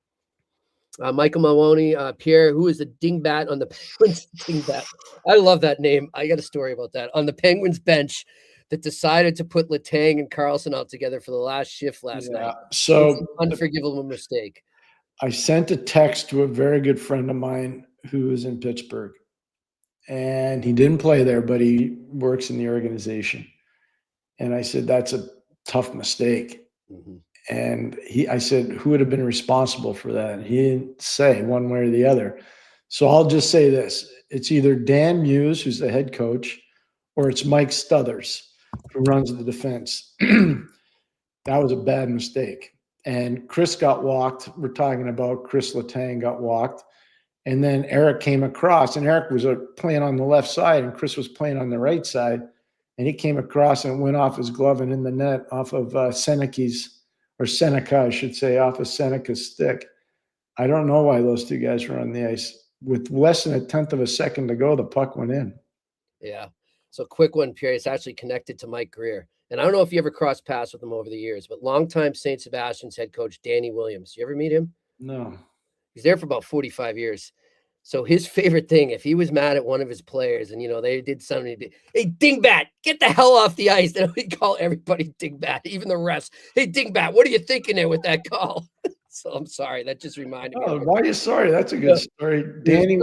[SPEAKER 5] Michael Maloney, Pierre, who is the dingbat on the Penguins? Dingbat. I love that name. I got a story about that. On the Penguins bench that decided to put Letang and Carlson out together for the last shift last night.
[SPEAKER 6] So
[SPEAKER 5] it's an unforgivable mistake.
[SPEAKER 6] I sent a text to a very good friend of mine who is in Pittsburgh, and he didn't play there, but he works in the organization. And I said, that's a tough mistake. Mm-hmm. And I said, who would have been responsible for that? And he didn't say one way or the other. So I'll just say this. It's either Dan Muse, who's the head coach, or it's Mike Stuthers, who runs the defense. That was a bad mistake. And Chris got walked. We're talking about Chris Letang got walked. And then Eric came across, and Eric was playing on the left side, and Chris was playing on the right side. And he came across and went off his glove and in the net off of Seneca, I should say, off of Seneca's stick. I don't know why those two guys were on the ice. with less than a tenth of a second to go, the puck went in.
[SPEAKER 5] Yeah. So quick one, Pierre. It's actually connected to Mike Greer. And I don't know if you ever crossed paths with him over the years, but longtime St. Sebastian's head coach Danny Williams. You ever meet him?
[SPEAKER 6] No.
[SPEAKER 5] He's there for about 45 years. So his favorite thing, if he was mad at one of his players and, they did something, hey, dingbat, get the hell off the ice. Then he'd call everybody dingbat, even the refs. Hey, dingbat, what are you thinking there with that call? So I'm sorry. That just reminded me.
[SPEAKER 6] Oh, why are you sorry? That's a good story. Danny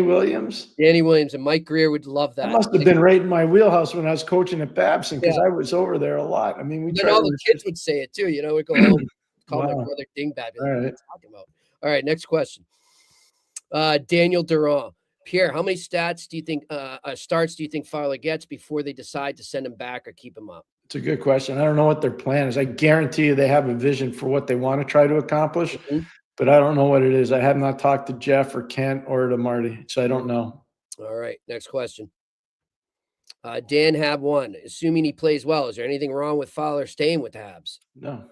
[SPEAKER 6] Williams.
[SPEAKER 5] Danny Williams and Mike Greer would love that.
[SPEAKER 6] That must have been right in my wheelhouse when I was coaching at Babson because I was over there a lot. I mean,
[SPEAKER 5] all the kids would say it too. We'd go home, call my brother dingbat.
[SPEAKER 6] All right.
[SPEAKER 5] Talking about. All right, next question. Daniel Durand. Pierre, how many starts do you think Fowler gets before they decide to send him back or keep him up?
[SPEAKER 6] It's a good question. I don't know what their plan is. I guarantee you they have a vision for what they want to try to accomplish, but I don't know what it is. I have not talked to Jeff or Kent or to Marty, so I don't know.
[SPEAKER 5] All right, next question. Dan Hab 1. Assuming he plays well, is there anything wrong with Fowler staying with the Habs?
[SPEAKER 6] No.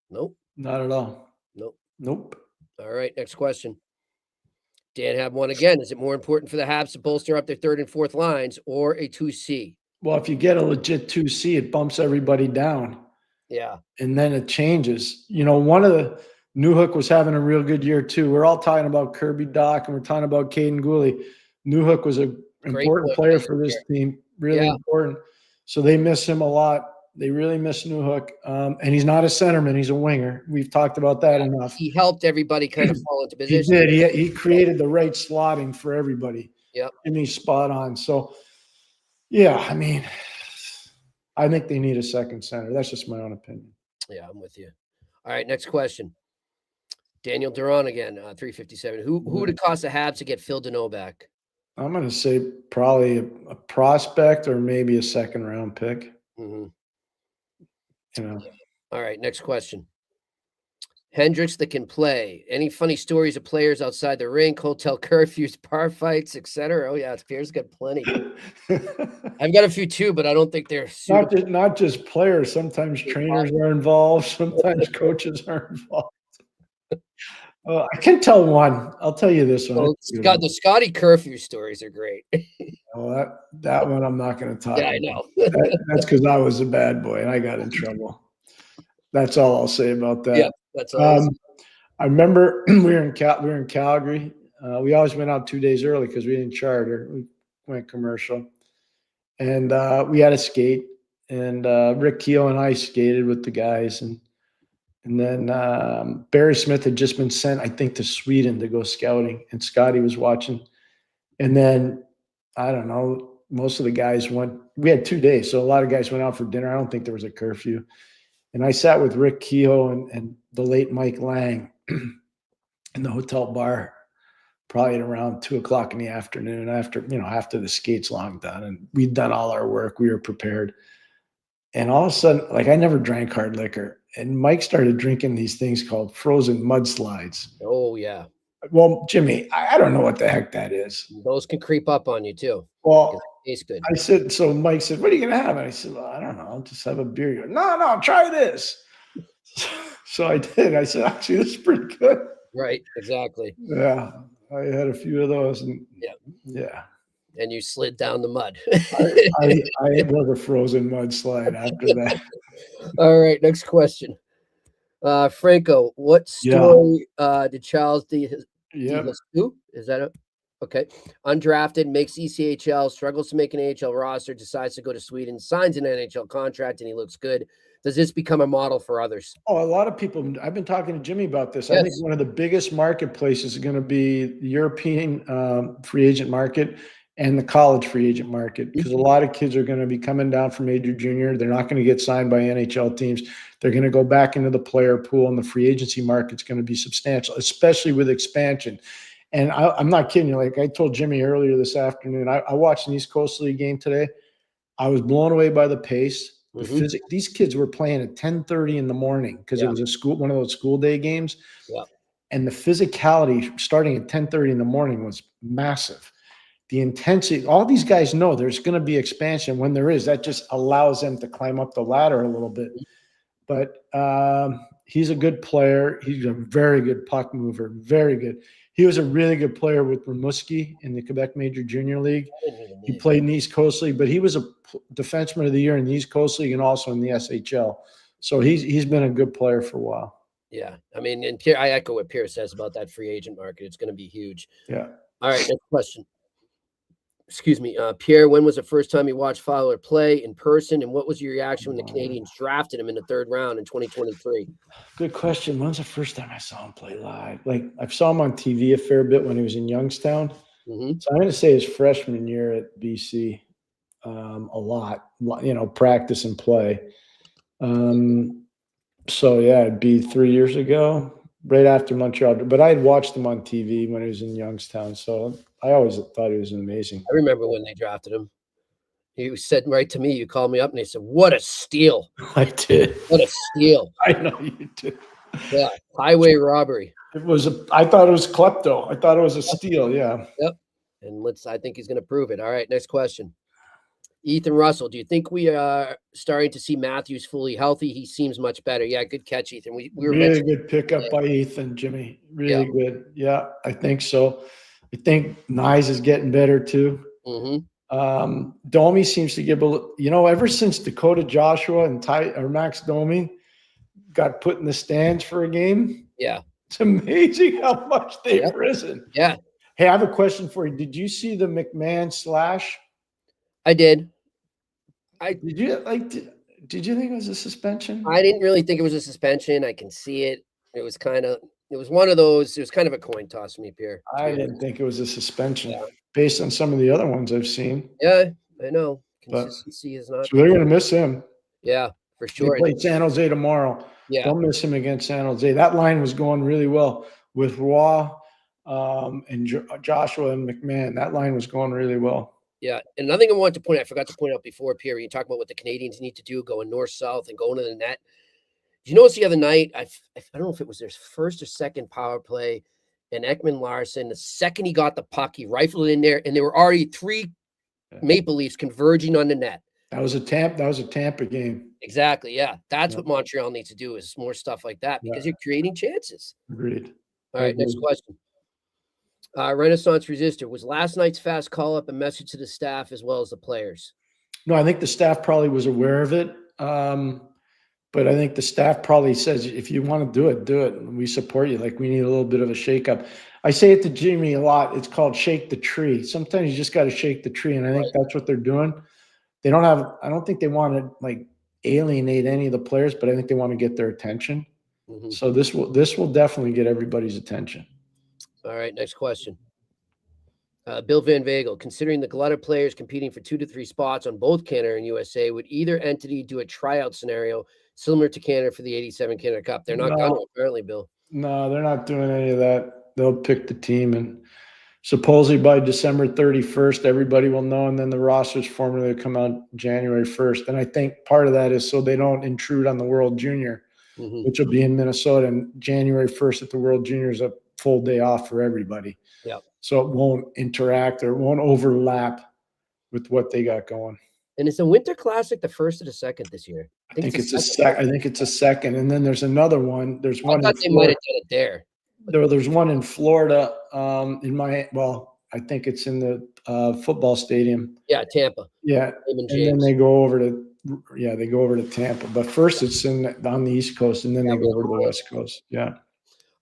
[SPEAKER 5] Nope.
[SPEAKER 6] Not at all.
[SPEAKER 5] Nope. All right, next question. Dan Hab 1 again. Is it more important for the Habs to bolster up their third and fourth lines or a 2C?
[SPEAKER 6] Well, if you get a legit 2C, it bumps everybody down.
[SPEAKER 5] Yeah.
[SPEAKER 6] And then it changes. One of the Newhook was having a real good year too. We're all talking about Kirby Doc and we're talking about Caden Gooley. Newhook was an important player for this team, really important. So they miss him a lot. They really miss Newhook. And he's not a centerman. He's a winger. We've talked about that enough.
[SPEAKER 5] He helped everybody kind of fall into position.
[SPEAKER 6] He did. He created the right slotting for everybody.
[SPEAKER 5] Yep.
[SPEAKER 6] And he's spot on. So, yeah, I mean, I think they need a second center. That's just my own opinion.
[SPEAKER 5] Yeah, I'm with you. All right, next question. Daniel Durand again, 357. Who would it cost the Habs to get Phil Deneau back?
[SPEAKER 6] I'm going to say probably a prospect or maybe a second-round pick.
[SPEAKER 5] Mm-hmm.
[SPEAKER 6] Yeah.
[SPEAKER 5] All right, next question. Hendricks that can play. Any funny stories of players outside the rink, hotel curfews, bar fights, etc.? Oh, yeah, Pierre's got plenty. I've got a few too, but I don't think they're
[SPEAKER 6] not just players. Sometimes trainers are involved. Sometimes coaches are involved. I can tell one. I'll tell you this one.
[SPEAKER 5] God, the Scotty curfew stories are great.
[SPEAKER 6] Well, that one I'm not going to talk about.
[SPEAKER 5] I know.
[SPEAKER 6] That's because I was a bad boy and I got in trouble. That's all I'll say about that.
[SPEAKER 5] Yeah, that's all.
[SPEAKER 6] I remember we were in Calgary. We always went out 2 days early because we didn't charter. We went commercial. And we had a skate. And Rick Keogh and I skated with the guys. And then Barry Smith had just been sent, I think, to Sweden to go scouting. And Scotty was watching. And then, I don't know, most of the guys went. We had 2 days, so a lot of guys went out for dinner. I don't think there was a curfew. And I sat with Rick Keogh and the late Mike Lang in the hotel bar, probably at around 2:00 in the afternoon after the skate's long done. And we'd done all our work. We were prepared. And all of a sudden, I never drank hard liquor. And Mike started drinking these things called frozen mudslides.
[SPEAKER 5] Oh, yeah.
[SPEAKER 6] Well, Jimmy, I don't know what the heck that is.
[SPEAKER 5] Those can creep up on you too.
[SPEAKER 6] Well,
[SPEAKER 5] tastes good.
[SPEAKER 6] I said, so Mike said, what are you going to have? And I said, well, I don't know. I'll just have a beer. He goes, no, try this. So I did. I said, actually, this is pretty good.
[SPEAKER 5] Right. Exactly.
[SPEAKER 6] Yeah. I had a few of those. And yeah.
[SPEAKER 5] And you slid down the mud.
[SPEAKER 6] I was a frozen mudslide after that.
[SPEAKER 5] All right. Next question. Franco, what story did Charles D. Is that okay? Undrafted, makes ECHL, struggles to make an AHL roster, decides to go to Sweden, signs an NHL contract, and he looks good. Does this become a model for others?
[SPEAKER 6] Oh, a lot of people. I've been talking to Jimmy about this. Yes. I think one of the biggest marketplaces is going to be the European free agent market and the college free agent market, because a lot of kids are going to be coming down from major junior. They're not going to get signed by NHL teams. They're going to go back into the player pool, and the free agency market's going to be substantial, especially with expansion. And I'm not kidding you. Like I told Jimmy earlier this afternoon, I watched an East Coast League game today. I was blown away by the pace. The these kids were playing at 10:30 in the morning because it was one of those school day games.
[SPEAKER 5] Yeah.
[SPEAKER 6] And the physicality starting at 10:30 in the morning was massive. The intensity, all these guys know there's going to be expansion. When there is, that just allows them to climb up the ladder a little bit. But he's a good player. He's a very good puck mover, very good. He was a really good player with Rimouski in the Quebec Major Junior League. He played in the East Coast League, but he was a defenseman of the year in the East Coast League and also in the SHL. So he's been a good player for a while.
[SPEAKER 5] Yeah. I mean, and Pierre, I echo what Pierre says about that free agent market. It's going to be huge.
[SPEAKER 6] Yeah.
[SPEAKER 5] All right. Next question. Excuse me. Pierre, when was the first time you watched Fowler play in person, and what was your reaction when the Canadiens drafted him in the 3rd round in 2023?
[SPEAKER 6] Good question. When's the first time I saw him play live? Like, I saw him on TV a fair bit when he was in Youngstown.
[SPEAKER 5] Mm-hmm.
[SPEAKER 6] So I'm going to say his freshman year at BC, a lot, practice and play. So yeah, it'd be 3 years ago, right after Montreal. But I had watched him on TV when he was in Youngstown, so I always thought he was amazing.
[SPEAKER 5] I remember when they drafted him. He said right to me, you called me up and they said, "What a steal!"
[SPEAKER 6] I did.
[SPEAKER 5] What a steal!
[SPEAKER 6] I know you did.
[SPEAKER 5] Yeah, highway robbery.
[SPEAKER 6] I thought it was klepto. I thought it was a steal. Yeah.
[SPEAKER 5] Yep. And I think he's going to prove it. All right, next question. Ethan Russell, do you think we are starting to see Matthews fully healthy? He seems much better. Yeah, good catch, Ethan. We were
[SPEAKER 6] really good pickup by Ethan, Jimmy. Really good. Yeah, I think so. I think Nyes is getting better too.
[SPEAKER 5] Mm-hmm.
[SPEAKER 6] Domi seems to give ever since Dakota Joshua and Max Domi got put in the stands for a game.
[SPEAKER 5] Yeah.
[SPEAKER 6] It's amazing how much they've risen.
[SPEAKER 5] Yeah.
[SPEAKER 6] Hey, I have a question for you. Did you see the McMahon slash?
[SPEAKER 5] I did.
[SPEAKER 6] Did you think it was a suspension?
[SPEAKER 5] I didn't really think it was a suspension. I can see it. It was one of those. It was kind of a coin toss for me, Pierre.
[SPEAKER 6] I didn't think it was a suspension based on some of the other ones I've seen.
[SPEAKER 5] Yeah, I know. Consistency is not.
[SPEAKER 6] So they're going to miss him.
[SPEAKER 5] Yeah, for sure.
[SPEAKER 6] They play San Jose tomorrow.
[SPEAKER 5] Yeah.
[SPEAKER 6] Don't miss him against San Jose. That line was going really well with Roy and Joshua and McMahon. That line was going really well.
[SPEAKER 5] Yeah, and another thing I forgot to point out before, Pierre, you talk about what the Canadiens need to do, going north-south and going to the net. Did you notice the other night, I don't know if it was their first or second power play, and Ekman Larson, the second he got the puck, he rifled it in there, and there were already 3 Maple Leafs converging on the net.
[SPEAKER 6] That was a Tampa game.
[SPEAKER 5] Exactly, yeah. That's what Montreal needs to do, is more stuff like that, because you're creating chances.
[SPEAKER 6] Agreed.
[SPEAKER 5] All right, next question. Renaissance Resistor, was last night's fast call-up a message to the staff as well as the players?
[SPEAKER 6] No, I think the staff probably was aware of it. But I think the staff probably says, if you want to do it, do it. We support you. Like, we need a little bit of a shakeup. I say it to Jimmy a lot. It's called shake the tree. Sometimes you just got to shake the tree. And I think that's what they're doing. I don't think they want to alienate any of the players, but I think they want to get their attention. Mm-hmm. So this will definitely get everybody's attention.
[SPEAKER 5] All right, next question. Bill Van Vago, considering the glut of players competing for 2 to 3 spots on both Canada and USA, would either entity do a tryout scenario similar to Canada for the 87 Canada Cup? They're not going to, apparently, Bill.
[SPEAKER 6] No, they're not doing any of that. They'll pick the team, and supposedly by December 31st, everybody will know, and then the rosters formally come out January 1st. And I think part of that is so they don't intrude on the World Junior, which will be in Minnesota, and January 1st at the World Junior is a full day off for everybody.
[SPEAKER 5] Yeah.
[SPEAKER 6] So it won't interact or it won't overlap with what they got going.
[SPEAKER 5] And is the Winter Classic the first or the second this year?
[SPEAKER 6] I think it's a second. I think it's a second. And then there's another one. There's one.
[SPEAKER 5] I thought they might have done it there.
[SPEAKER 6] There's one in Florida. I think it's in the football stadium.
[SPEAKER 5] Yeah, Tampa.
[SPEAKER 6] Yeah, and then they go over to Tampa. But first, it's on the East Coast, and then they go over to the West Coast. Yeah.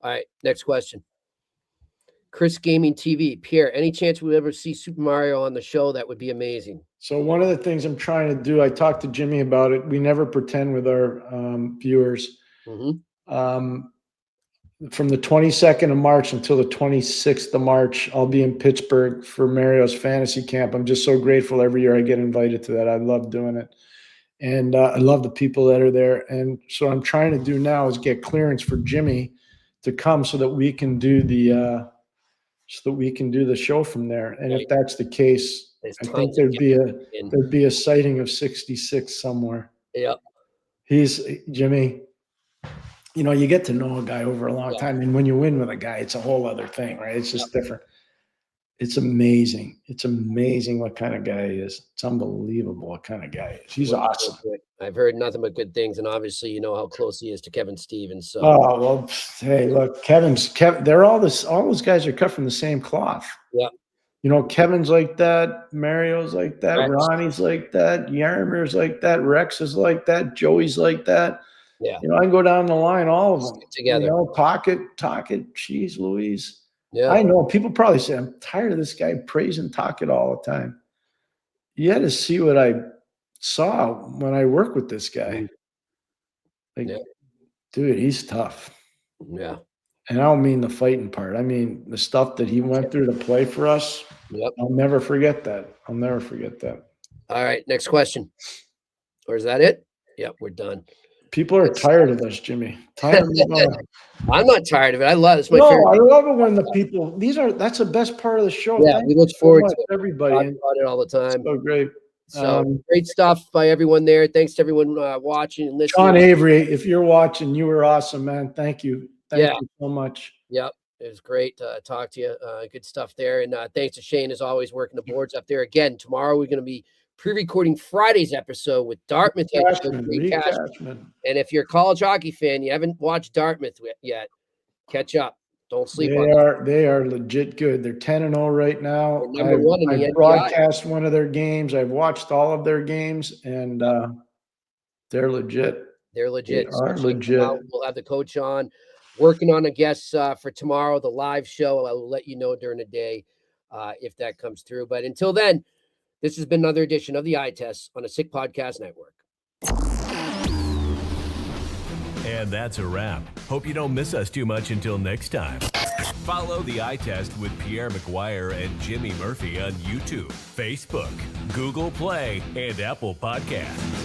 [SPEAKER 5] All right, next question. Chris Gaming TV, Pierre, any chance we'll ever see Super Mario on the show? That would be amazing.
[SPEAKER 6] So one of the things I'm trying to do, I talked to Jimmy about it. We never pretend with our viewers. Mm-hmm. From the 22nd of March until the 26th of March, I'll be in Pittsburgh for Mario's fantasy camp. I'm just so grateful every year I get invited to that. I love doing it. And I love the people that are there. And so what I'm trying to do now is get clearance for Jimmy to come so that we can do the show from there. And if that's the case, I think there'd be a sighting of 66 somewhere.
[SPEAKER 5] Yep.
[SPEAKER 6] He's Jimmy. You get to know a guy over a long time, and when you win with a guy, it's a whole other thing, right? It's just different. It's amazing. It's amazing what kind of guy he is. It's unbelievable what kind of guy he is. He's awesome.
[SPEAKER 5] I've heard nothing but good things, and obviously, you know how close he is to Kevin Stevens. So,
[SPEAKER 6] oh well, hey, look, Kevin. They're all this. All those guys are cut from the same cloth.
[SPEAKER 5] Yeah.
[SPEAKER 6] You know, Kevin's like that. Mario's like that.
[SPEAKER 5] Rex.
[SPEAKER 6] Ronnie's like that. Yarmir's like that. Rex is like that. Joey's like that.
[SPEAKER 5] Yeah.
[SPEAKER 6] You know, I can go down the line, all of them
[SPEAKER 5] together.
[SPEAKER 6] You know, talk it. Jeez Louise.
[SPEAKER 5] Yeah.
[SPEAKER 6] I know people probably say, I'm tired of this guy praising Talkett all the time. You had to see what I saw when I work with this guy. Like, dude, he's tough.
[SPEAKER 5] Yeah.
[SPEAKER 6] And I don't mean the fighting part. I mean the stuff that he went through to play for us.
[SPEAKER 5] Yep.
[SPEAKER 6] I'll never forget that. I'll never forget that.
[SPEAKER 5] All right. Next question. Or is that it? Yep, we're done.
[SPEAKER 6] People are tired of this, Jimmy. Tired of
[SPEAKER 5] I'm not tired of it. I love it. It's my
[SPEAKER 6] no,
[SPEAKER 5] favorite.
[SPEAKER 6] I love it when the people. That's the best part of the show.
[SPEAKER 5] Yeah,
[SPEAKER 6] Thank
[SPEAKER 5] we look
[SPEAKER 6] you so
[SPEAKER 5] forward
[SPEAKER 6] much,
[SPEAKER 5] to it.
[SPEAKER 6] everybody.
[SPEAKER 5] Talk about it all the time.
[SPEAKER 6] So great.
[SPEAKER 5] So great stuff by everyone there. Thanks to everyone watching and listening.
[SPEAKER 6] John Avery, if you're watching, you were awesome, man. Thank you. Thank you so much.
[SPEAKER 5] Yep. It was great to talk to you. Good stuff there. And thanks to Shane, as always, working the boards up there. Again, tomorrow we're going to be pre-recording Friday's episode with Dartmouth. And if you're a college hockey fan, you haven't watched Dartmouth yet, catch up. Don't sleep on them.
[SPEAKER 6] They are legit good. They're 10-0 right now.
[SPEAKER 5] They're number one in the
[SPEAKER 6] I
[SPEAKER 5] NPI.
[SPEAKER 6] broadcast one of their games. I've watched all of their games, and they're legit.
[SPEAKER 5] They're legit.
[SPEAKER 6] They are legit.
[SPEAKER 5] We'll have the coach on, working on a guest for tomorrow, the live show. I will let you know during the day if that comes through. But until then, this has been another edition of the Eye Test on the Sick Podcast Network.
[SPEAKER 3] And that's a wrap. Hope you don't miss us too much until next time. Follow the Eye Test with Pierre McGuire and Jimmy Murphy on YouTube, Facebook, Google Play, and Apple Podcasts.